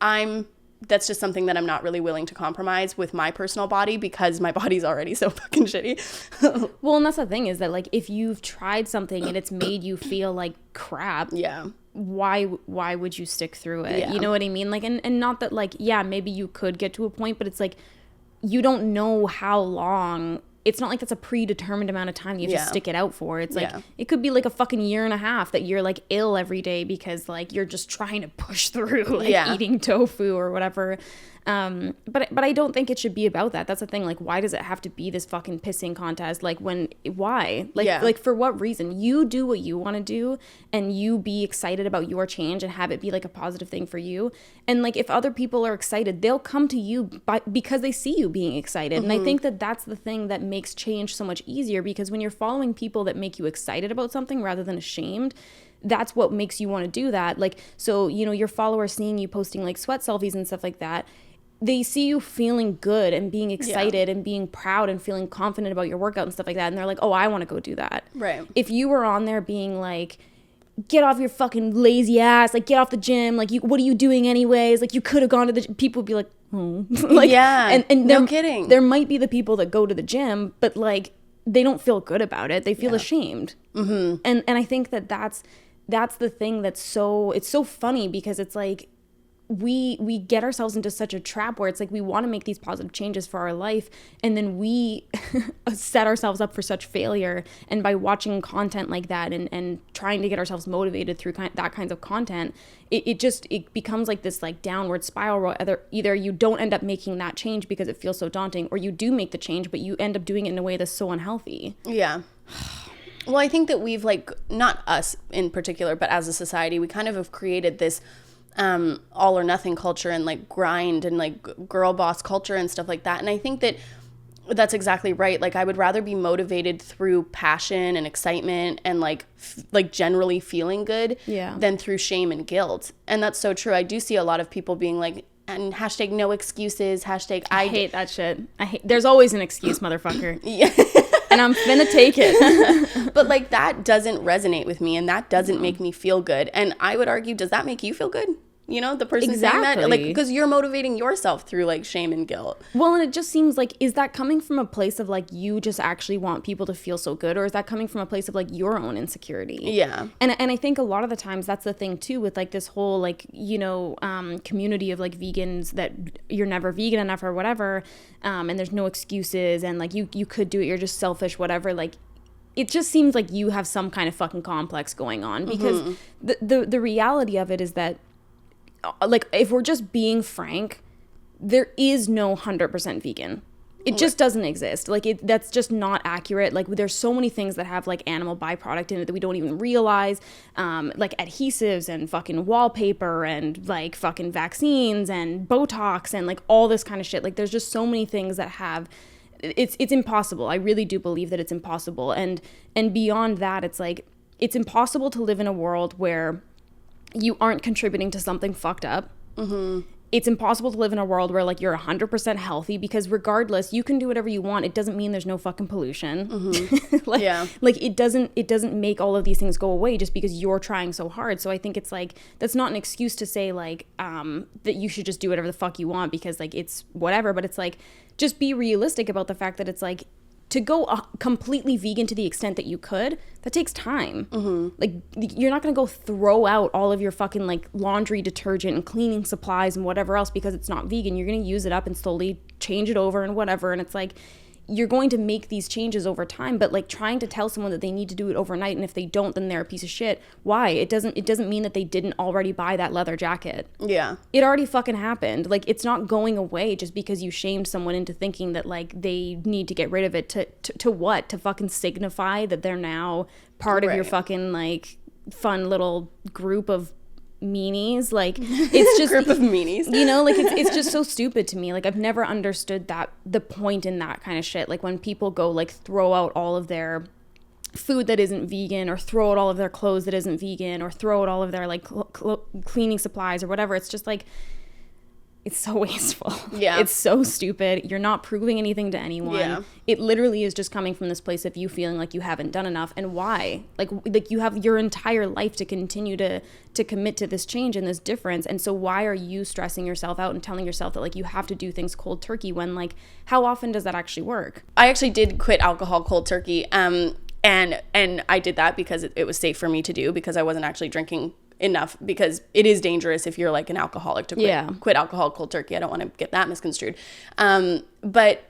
Speaker 2: that's just something that I'm not really willing to compromise with my personal body because my body's already so fucking shitty.
Speaker 1: Well, and that's the thing is that like, if you've tried something and it's made you feel like crap, why would you stick through it?
Speaker 2: Yeah.
Speaker 1: You know what I mean? Like, and not that, like, yeah, maybe you could get to a point, but it's like, you don't know how long. It's not like that's a predetermined amount of time you have to stick it out for. It's like, it could be like a fucking year and a half that you're like ill every day because like you're just trying to push through like eating tofu or whatever. But I don't think it should be about that. That's the thing. Like, why does it have to be this fucking pissing contest? Like, why? Like, for what reason? You do what you want to do, and you be excited about your change and have it be like a positive thing for you. And like, if other people are excited, they'll come to you because they see you being excited. And I think that that's the thing that makes change so much easier, because when you're following people that make you excited about something rather than ashamed, that's what makes you want to do that. Like, so, you know, your followers seeing you posting like sweat selfies and stuff like that, they see you feeling good and being excited and being proud and feeling confident about your workout and stuff like that. And they're like, oh, I want to go do that.
Speaker 2: Right.
Speaker 1: If you were on there being like, get off your fucking lazy ass, like, get off the gym, like, what are you doing anyways? Like, you could have gone to the gym. People would be like, oh. Like, and
Speaker 2: no kidding.
Speaker 1: There might be the people that go to the gym, but like, they don't feel good about it. They feel ashamed. Mm-hmm. And I think that that's the thing that's it's so funny, because it's like, we get ourselves into such a trap where it's like we want to make these positive changes for our life, and then we set ourselves up for such failure. And by watching content like that and trying to get ourselves motivated through that kinds of content, it becomes like this like downward spiral where either you don't end up making that change because it feels so daunting, or you do make the change but you end up doing it in a way that's so unhealthy.
Speaker 2: Yeah. Well, I think that we've like, not us in particular, but as a society, we kind of have created this all or nothing culture and like grind and like girl boss culture and stuff like that. And I think that that's exactly right. Like, I would rather be motivated through passion and excitement and like generally feeling good than through shame and guilt. And that's so true. I do see a lot of people being like, and hashtag no excuses, hashtag I
Speaker 1: hate that shit. There's always an excuse, motherfucker. Yeah. And I'm finna take it.
Speaker 2: But like, that doesn't resonate with me, and that doesn't make me feel good. And I would argue, does that make you feel good? You know, the person saying that, like, because you're motivating yourself through like shame and guilt.
Speaker 1: Well, and it just seems like, is that coming from a place of like, you just actually want people to feel so good, or is that coming from a place of like your own insecurity?
Speaker 2: Yeah.
Speaker 1: And I think a lot of the times that's the thing too, with like this whole like, you know, community of like vegans, that you're never vegan enough or whatever, and there's no excuses, and like you could do it, you're just selfish, whatever. Like, it just seems like you have some kind of fucking complex going on, because the reality of it is that, like, if we're just being frank, there is no 100% vegan. It just doesn't exist. Like, that's just not accurate. Like, there's so many things that have like animal byproduct in it that we don't even realize, like adhesives and fucking wallpaper and like fucking vaccines and Botox and like all this kind of shit. Like, there's just so many things that have, it's impossible. I really do believe that it's impossible. And beyond that, it's like, it's impossible to live in a world where you aren't contributing to something fucked up. Mm-hmm. It's impossible to live in a world where like you're 100% healthy, because regardless, you can do whatever you want. It doesn't mean there's no fucking pollution. Mm-hmm. Like it doesn't make all of these things go away just because you're trying so hard. So I think it's like, that's not an excuse to say like that you should just do whatever the fuck you want because like it's whatever. But it's like, just be realistic about the fact that it's like, to go completely vegan to the extent that you could, that takes time. Mm-hmm. Like, you're not going to go throw out all of your fucking like laundry detergent and cleaning supplies and whatever else because it's not vegan. You're going to use it up and slowly change it over and whatever. And it's like, you're going to make these changes over time, but like trying to tell someone that they need to do it overnight, and if they don't, then they're a piece of shit. Why? It doesn't mean that they didn't already buy that leather jacket. Yeah. It already fucking happened. Like, it's not going away just because you shamed someone into thinking that like they need to get rid of it to what? To fucking signify that they're now part of your fucking like fun little group of meanies. Like, it's just
Speaker 2: group of meanies,
Speaker 1: you know, like it's just so stupid to me. Like, I've never understood that, the point in that kind of shit. Like, when people go like throw out all of their food that isn't vegan, or throw out all of their clothes that isn't vegan, or throw out all of their like cleaning supplies or whatever, it's just like, it's so wasteful. Yeah. It's so stupid. You're not proving anything to anyone. Yeah. It literally is just coming from this place of you feeling like you haven't done enough. And why? Like you have your entire life to continue to commit to this change and this difference. And so why are you stressing yourself out and telling yourself that like you have to do things cold turkey, when like, how often does that actually work?
Speaker 2: I actually did quit alcohol cold turkey. And I did that because it was safe for me to do, because I wasn't actually drinking enough, because it is dangerous if you're like an alcoholic to quit alcohol cold turkey. I don't want to get that misconstrued. But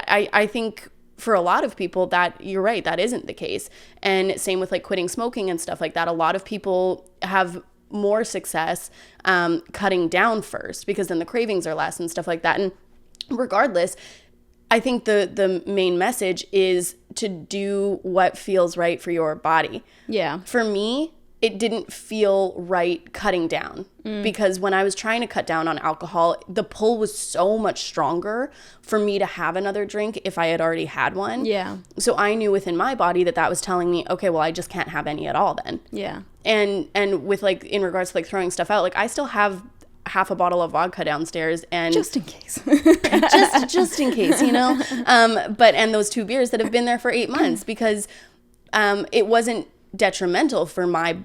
Speaker 2: I think for a lot of people that you're right, that isn't the case. And same with like quitting smoking and stuff like that. A lot of people have more success cutting down first, because then the cravings are less and stuff like that. And regardless, I think the main message is to do what feels right for your body. Yeah. For me, it didn't feel right cutting down, because when I was trying to cut down on alcohol, the pull was so much stronger for me to have another drink if I had already had one. Yeah. So I knew within my body that was telling me, okay, well, I just can't have any at all then. Yeah. And with like, in regards to like throwing stuff out, like I still have half a bottle of vodka downstairs, and
Speaker 1: just in case,
Speaker 2: just in case, you know, and those 2 beers that have been there for 8 months, because it wasn't detrimental for my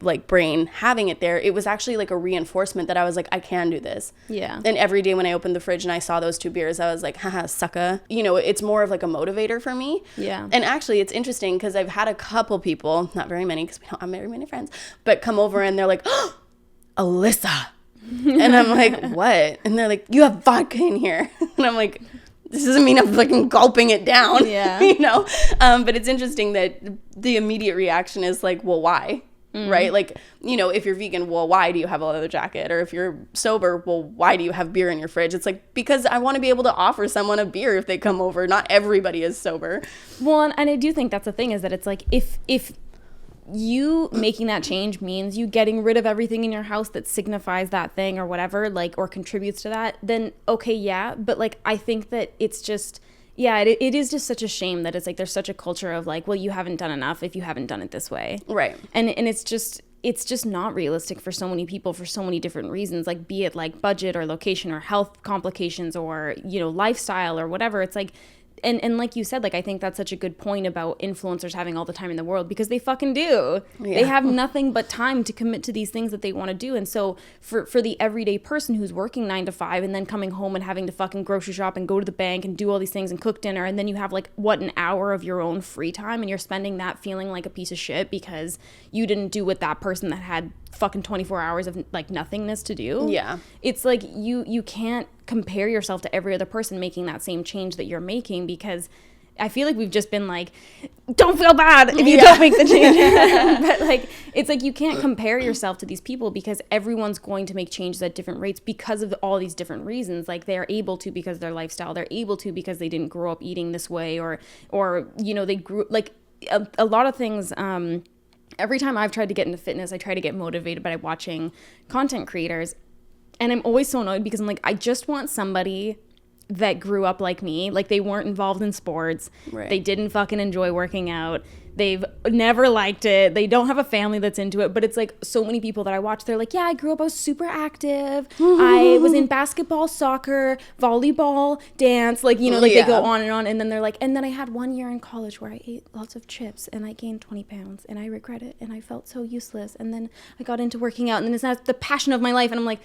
Speaker 2: like brain having it there. It was actually like a reinforcement that I was like, I can do this. Yeah. And every day when I opened the fridge and I saw those 2 beers, I was like, haha, sucka. You know, it's more of like a motivator for me. Yeah. And actually it's interesting, because I've had a couple people, not very many because we don't have very many friends, but come over and they're like, oh, Alyssa. And I'm like, what? And they're like, you have vodka in here. And I'm like, this doesn't mean I'm fucking gulping it down. Yeah. You know? But it's interesting that the immediate reaction is like, well, why? Right? Like, you know, if you're vegan, well, why do you have a leather jacket? Or if you're sober, well, why do you have beer in your fridge? It's like, because I want to be able to offer someone a beer if they come over. Not everybody is sober.
Speaker 1: Well, and I do think that's the thing, is that it's like, if you making that change means you getting rid of everything in your house that signifies that thing or whatever, like, or contributes to that, then okay, yeah. But like, I think that it's just, yeah, it is just such a shame that it's like there's such a culture of like, well, you haven't done enough if you haven't done it this way. Right. And it's just not realistic for so many people for so many different reasons, like be it like budget or location or health complications or, you know, lifestyle or whatever. It's like, and like you said, like, I think that's such a good point about influencers having all the time in the world, because they fucking do. Yeah. They have nothing but time to commit to these things that they want to do. And so for the everyday person who's working 9 to 5 and then coming home and having to fucking grocery shop and go to the bank and do all these things and cook dinner, and then you have like, what, an hour of your own free time, and you're spending that feeling like a piece of shit because you didn't do what that person that had fucking 24 hours of like nothingness to do. Yeah. It's like you can't compare yourself to every other person making that same change that you're making, because I feel like we've just been like, don't feel bad if you don't make the change. But like, it's like you can't compare yourself to these people, because everyone's going to make changes at different rates because of all these different reasons. Like, they're able to because of their lifestyle, they're able to because they didn't grow up eating this way, or you know, they grew like a lot of things. Every time I've tried to get into fitness, I try to get motivated by watching content creators. And I'm always so annoyed, because I'm like, I just want somebody that grew up like me. Like, they weren't involved in sports. Right. They didn't fucking enjoy working out. They've never liked it. They don't have a family that's into it. But it's like, so many people that I watch, they're like, yeah, I grew up, I was super active. I was in basketball, soccer, volleyball, dance. Like, you know, like they go on. And then they're like, and then I had 1 year in college where I ate lots of chips and I gained 20 pounds and I regret it and I felt so useless. And then I got into working out and then it's not the passion of my life. And I'm like,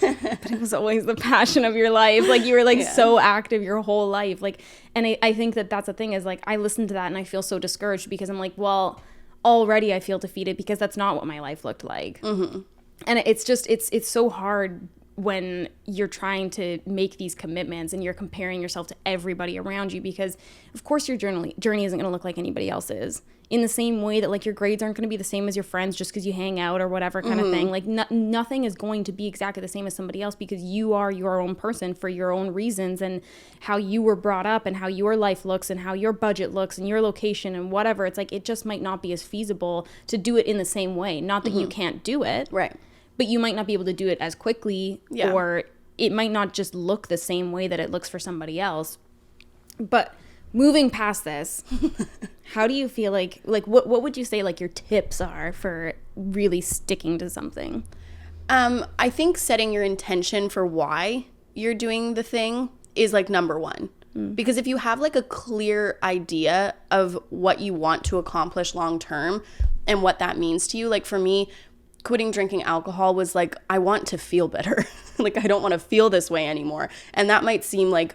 Speaker 1: but it was always the passion of your life. Like, you were like so active your whole life. Like, and I think that's the thing, is like, I listen to that and I feel so discouraged, because I'm like, well, already I feel defeated because that's not what my life looked like. Mm-hmm. And it's just, it's so hard when you're trying to make these commitments and you're comparing yourself to everybody around you, because of course your journey isn't going to look like anybody else's, in the same way that like your grades aren't going to be the same as your friends just because you hang out or whatever kind of thing. Like nothing is going to be exactly the same as somebody else, because you are your own person for your own reasons, and how you were brought up and how your life looks and how your budget looks and your location and whatever. It's like, it just might not be as feasible to do it in the same way. Not that you can't do it. Right. But you might not be able to do it as quickly, or it might not just look the same way that it looks for somebody else. But moving past this, how do you feel like what would you say like your tips are for really sticking to something?
Speaker 2: I think setting your intention for why you're doing the thing is like number one. Because if you have like a clear idea of what you want to accomplish long term and what that means to you, like for me, quitting drinking alcohol was like, I want to feel better. Like, I don't want to feel this way anymore. And that might seem like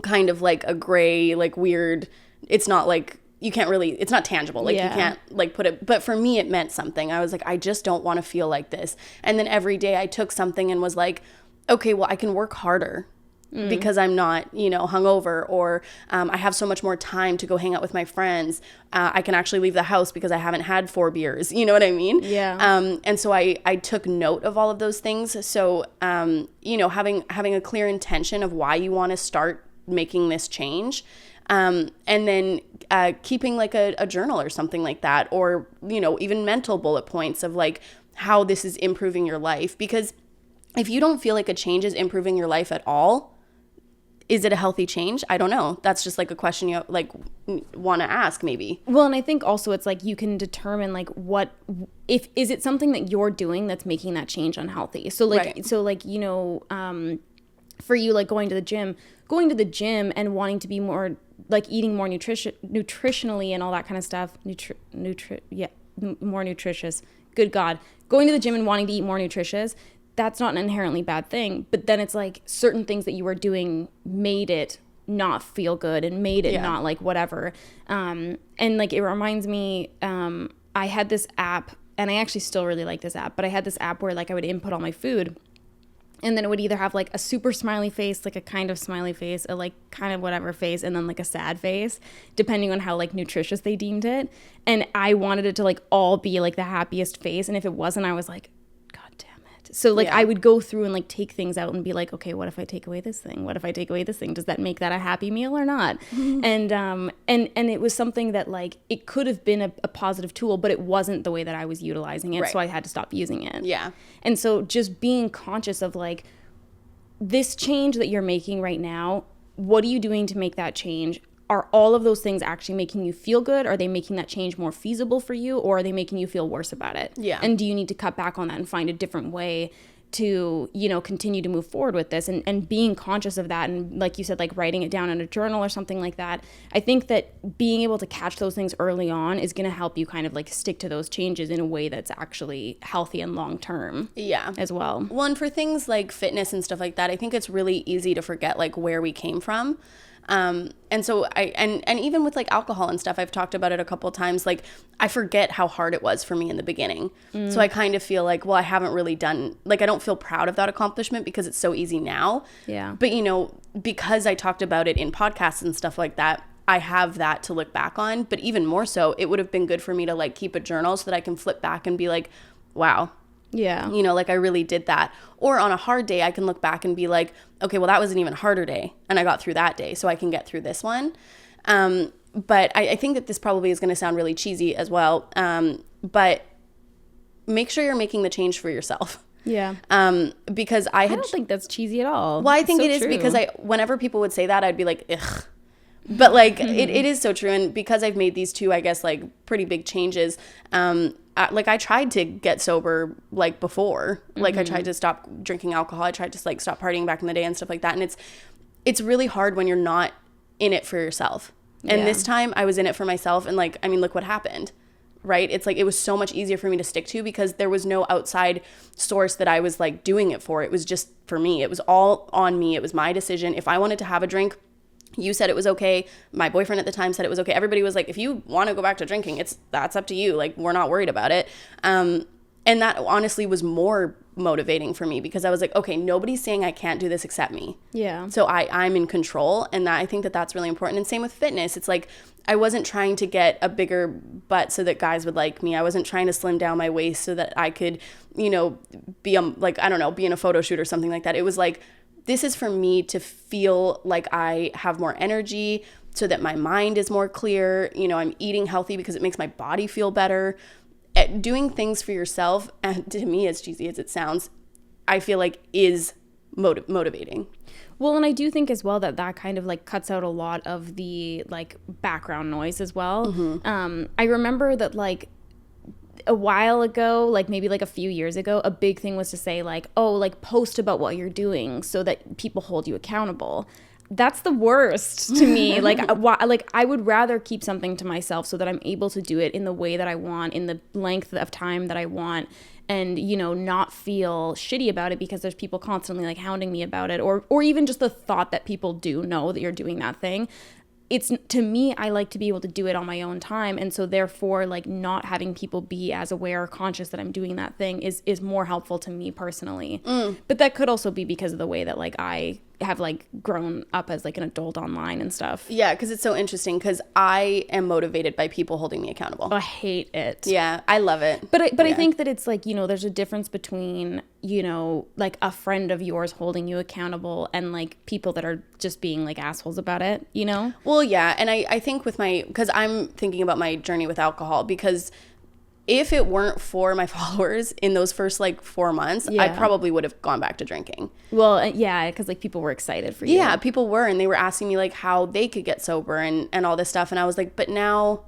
Speaker 2: kind of like a gray, like weird, it's not like, you can't really, it's not tangible. Like, you can't, like, put it, but for me, it meant something. I was like, I just don't want to feel like this. And then every day I took something and was like, okay, well, I can work harder because I'm not, you know, hungover, or I have so much more time to go hang out with my friends. I can actually leave the house because I haven't had 4 beers. You know what I mean?
Speaker 1: Yeah.
Speaker 2: And so I took note of all of those things. So, you know, having a clear intention of why you want to start making this change. And then keeping like a journal or something like that, or, you know, even mental bullet points of like how this is improving your life. Because if you don't feel like a change is improving your life at all, is it a healthy change? I don't know. That's just like a question you like want to ask maybe.
Speaker 1: Well, and I think also it's like you can determine like if is it something that you're doing that's making that change unhealthy. So like, you know, for you, like going to the gym and wanting to be more like eating more nutritionally and all that kind of stuff. More nutritious. Good God. Going to the gym and wanting to eat more nutritious, that's not an inherently bad thing. But then it's like certain things that you were doing made it not feel good and made it not like whatever. And like it reminds me, I had this app, and I actually still really like this app, but I had this app where like I would input all my food. And then it would either have like a super smiley face, like a kind of smiley face, a like kind of whatever face, and then like a sad face, depending on how like nutritious they deemed it. And I wanted it to like all be like the happiest face. And if it wasn't, I was like, God damn it. So like I would go through and like take things out and be like, okay, what if I take away this thing? What if I take away this thing? Does that make that a happy meal or not? And it was something that like it could have been a positive tool, but it wasn't the way that I was utilizing it. Right. So I had to stop using it. Yeah. And so just being conscious of like this change that you're making right now, what are you doing to make that change? Are all of those things actually making you feel good? Are they making that change more feasible for you, or are they making you feel worse about it? Yeah. And do you need to cut back on that and find a different way to, you know, continue to move forward with this? And being conscious of that, and like you said, like writing it down in a journal or something like that. I think that being able to catch those things early on is going to help you kind of like stick to those changes in a way that's actually healthy and long term. Yeah. As well.
Speaker 2: Well, and for things like fitness and stuff like that, I think it's really easy to forget like where we came from. And so and even with like alcohol and stuff, I've talked about it a couple of times, like I forget how hard it was for me in the beginning. So I kind of feel like, well, I haven't really done, like, I don't feel proud of that accomplishment because it's so easy now. Yeah. But, you know, because I talked about it in podcasts and stuff like that, I have that to look back on. But even more so, it would have been good for me to like keep a journal so that I can flip back and be like, wow. Yeah. You know, like I really did that. Or on a hard day, I can look back and be like, okay, well, that was an even harder day. And I got through that day, so I can get through this one. But I think that this probably is going to sound really cheesy as well. But make sure you're making the change for yourself. Yeah. Because I
Speaker 1: don't think that's cheesy at all.
Speaker 2: Well, I think it is because whenever people would say that, I'd be like, ugh. But like, it is so true. And because I've made these two, I guess, like pretty big changes, like I tried to get sober like before, like I tried to stop drinking alcohol. I tried to like stop partying back in the day and stuff like that. And it's really hard when you're not in it for yourself. And this time I was in it for myself. And like, I mean, look what happened, right? It's like, it was so much easier for me to stick to because there was no outside source that I was like doing it for. It was just for me. It was all on me. It was my decision. If I wanted to have a drink, you said it was okay. My boyfriend at the time said it was okay. Everybody was like, if you want to go back to drinking, that's up to you. Like, we're not worried about it. And that honestly was more motivating for me because I was like, okay, nobody's saying I can't do this except me. Yeah. So I'm in control. And I think that that's really important. And same with fitness. It's like, I wasn't trying to get a bigger butt so that guys would like me. I wasn't trying to slim down my waist so that I could, you know, be like, I don't know, be in a photo shoot or something like that. It was like, this is for me to feel like I have more energy so that my mind is more clear. You know, I'm eating healthy because it makes my body feel better. Doing things for yourself, and to me, as cheesy as it sounds, I feel like is motivating.
Speaker 1: Well, and I do think as well that kind of like cuts out a lot of the like background noise as well. I remember that like a while ago, like maybe like a few years ago, a big thing was to say like, oh, like post about what you're doing so that people hold you accountable. That's the worst to me. Like I would rather keep something to myself so that I'm able to do it in the way that I want, in the length of time that I want, and, you know, not feel shitty about it because there's people constantly like hounding me about it, or even just the thought that people do know that you're doing that thing. it's, to me, I like to be able to do it on my own time. And so therefore, like, not having people be as aware or conscious that I'm doing that thing is more helpful to me personally. But that could also be because of the way that, like, I have, like, grown up as, like, an adult online and stuff.
Speaker 2: Yeah, because it's so interesting, because I am motivated by people holding me accountable.
Speaker 1: I hate it.
Speaker 2: Yeah, I love it.
Speaker 1: But I think that it's like, you know, there's a difference between, you know, like, a friend of yours holding you accountable and, like, people that are just being, like, assholes about it, you know?
Speaker 2: Well, yeah, and I think with because I'm thinking about my journey with alcohol, because if it weren't for my followers in those first, like, 4 months, I probably would have gone back to drinking.
Speaker 1: Well, yeah, because, like, people were excited for you.
Speaker 2: Yeah, people were, and they were asking me, like, how they could get sober and all this stuff, and I was like, but now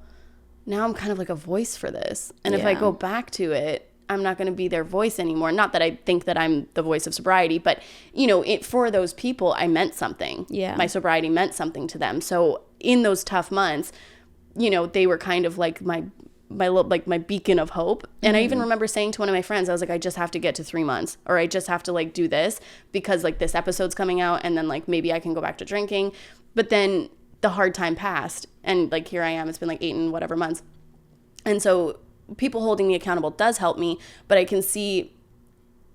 Speaker 2: I'm kind of like a voice for this, and if I go back to it, I'm not going to be their voice anymore. Not that I think that I'm the voice of sobriety, but, you know, for those people, I meant something.
Speaker 1: Yeah.
Speaker 2: My sobriety meant something to them. So in those tough months, you know, they were kind of like my beacon of hope. And I even remember saying to one of my friends, I was like, I just have to get to 3 months, or I just have to, like, do this because, like, this episode's coming out, and then, like, maybe I can go back to drinking. But then the hard time passed, and, like, here I am. It's been, like, 8 and whatever months. And so people holding me accountable does help me, but I can see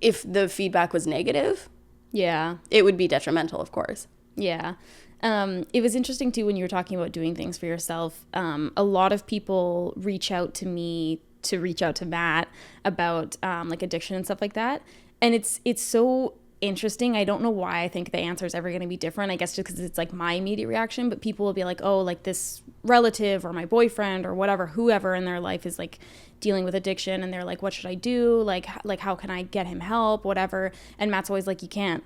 Speaker 2: if the feedback was negative, it would be detrimental, of course.
Speaker 1: Yeah. It was interesting too when you were talking about doing things for yourself. A lot of people reach out to me to reach out to Matt about like addiction and stuff like that, and it's so interesting. I don't know why I think the answer is ever going to be different. I guess just because it's like my immediate reaction, but people will be like, oh, like this relative or my boyfriend or whatever, whoever in their life is like dealing with addiction, and they're like, what should I do? Like how can I get him help, whatever. And Matt's always like, you can't.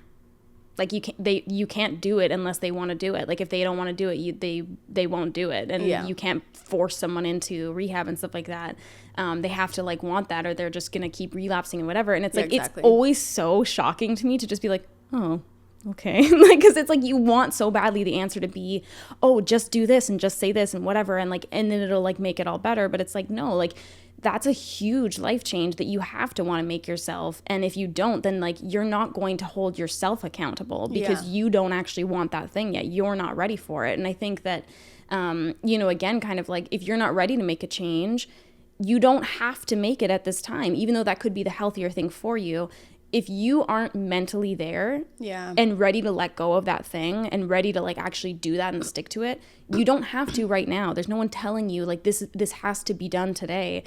Speaker 1: Like you can't do it unless they want to do it. Like if they don't want to do it, they won't do it. And you can't force someone into rehab and stuff like that. They have to like want that, or they're just gonna keep relapsing and whatever. And it's like exactly. It's always so shocking to me to just be like, oh, okay, like because it's like you want so badly the answer to be, oh, just do this and just say this and whatever, and like and then it'll like make it all better. But it's like no, like. That's a huge life change that you have to want to make yourself. And if you don't, then like you're not going to hold yourself accountable because you don't actually want that thing yet. You're not ready for it. And I think that, you know, again, kind of like if you're not ready to make a change, you don't have to make it at this time, even though that could be the healthier thing for you. If you aren't mentally there and ready to let go of that thing and ready to like actually do that and stick to it, you don't have to right now. There's no one telling you like this has to be done today.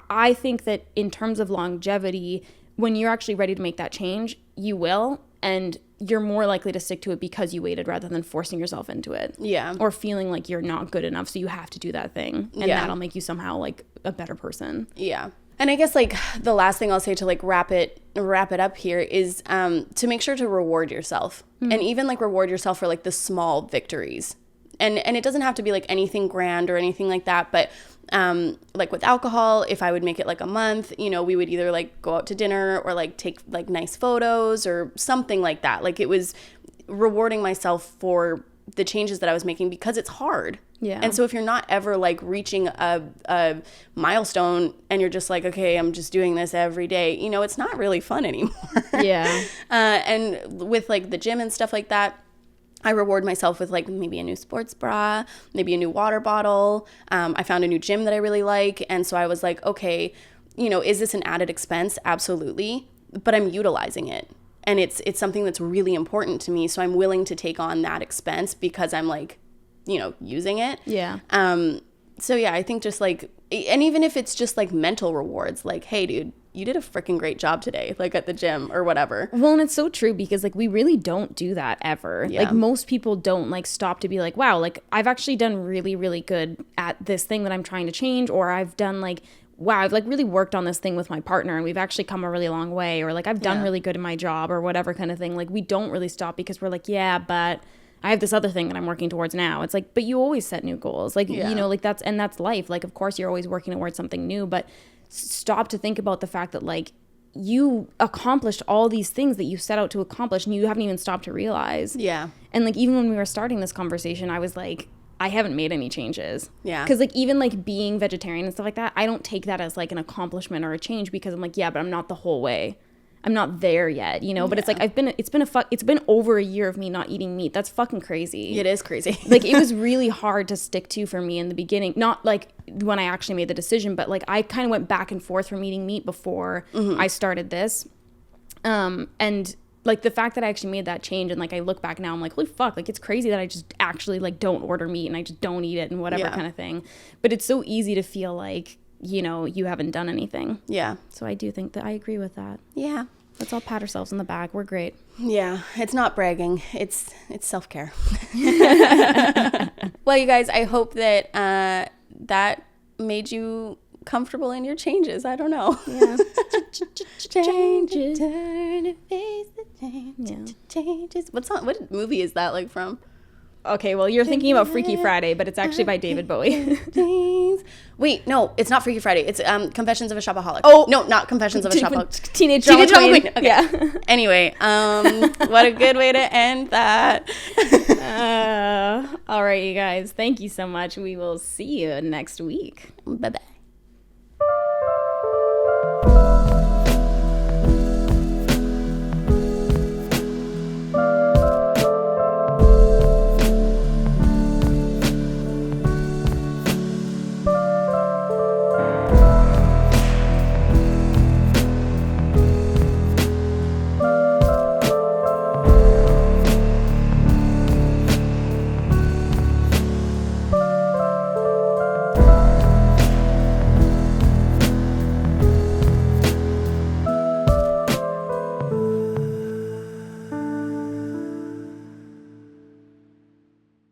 Speaker 1: I think that in terms of longevity, when you're actually ready to make that change, you will, and you're more likely to stick to it because you waited rather than forcing yourself into it. Yeah. Or feeling like you're not good enough, so you have to do that thing, and that'll make you somehow like a better person. Yeah.
Speaker 2: And I guess like the last thing I'll say to like wrap it up here is to make sure to reward yourself, and even like reward yourself for like the small victories. And it doesn't have to be like anything grand or anything like that, but like with alcohol, if I would make it like a month, you know, we would either like go out to dinner or like take like nice photos or something like that. Like it was rewarding myself for the changes that I was making because it's hard. Yeah. And so if you're not ever like reaching a milestone and you're just like, okay, I'm just doing this every day, you know, it's not really fun anymore. Yeah. And with like the gym and stuff like that, I reward myself with like maybe a new sports bra, maybe a new water bottle. I found a new gym that I really like. And so I was like, okay, you know, is this an added expense? Absolutely. But I'm utilizing it. And it's something that's really important to me. So I'm willing to take on that expense because I'm like, you know, using it. Yeah. So yeah, I think just like, and even if it's just like mental rewards, like, hey dude, you did a freaking great job today, like at the gym or whatever.
Speaker 1: Well, and it's so true because like we really don't do that ever. Yeah. Like most people don't like stop to be like, wow, like I've actually done really, really good at this thing that I'm trying to change, or I've done like, wow, I've like really worked on this thing with my partner and we've actually come a really long way, or like I've done really good in my job or whatever kind of thing. Like we don't really stop because we're like, yeah, but I have this other thing that I'm working towards now. It's like, but you always set new goals. Like, you know, like that's life. Like, of course you're always working towards something new, but stop to think about the fact that like you accomplished all these things that you set out to accomplish and you haven't even stopped to realize. Yeah. And like even when we were starting this conversation, I was like, I haven't made any changes. Yeah. Because like even like being vegetarian and stuff like that, I don't take that as like an accomplishment or a change because I'm like, yeah, but I'm not the whole way. I'm not there yet, you know, but it's like it's been over a year of me not eating meat. That's fucking crazy.
Speaker 2: It is crazy.
Speaker 1: Like, it was really hard to stick to for me in the beginning. Not like when I actually made the decision, but like I kind of went back and forth from eating meat before I started this. And like the fact that I actually made that change, and like I look back now, I'm like, holy fuck, like it's crazy that I just actually like don't order meat and I just don't eat it and whatever kind of thing. But it's so easy to feel like, you know, you haven't done anything. Yeah. So I do think that I agree with that. Yeah. Let's all pat ourselves on the back. We're great.
Speaker 2: Yeah. It's not bragging. It's self-care. Well, you guys, I hope that that made you comfortable in your changes. I don't know. Yeah. Changes. Turn to face the change. Changes. What movie is that like from?
Speaker 1: Okay, well, you're thinking about Freaky Friday, but it's actually by David Bowie.
Speaker 2: Wait, no, it's not Freaky Friday. It's Confessions of a Shopaholic. Oh, no, not Confessions of a Shopaholic.
Speaker 1: Teenage Drama Queen.
Speaker 2: Okay. Yeah. Anyway, what a good way to end that.
Speaker 1: All right, you guys. Thank you so much. We will see you next week.
Speaker 2: Bye-bye.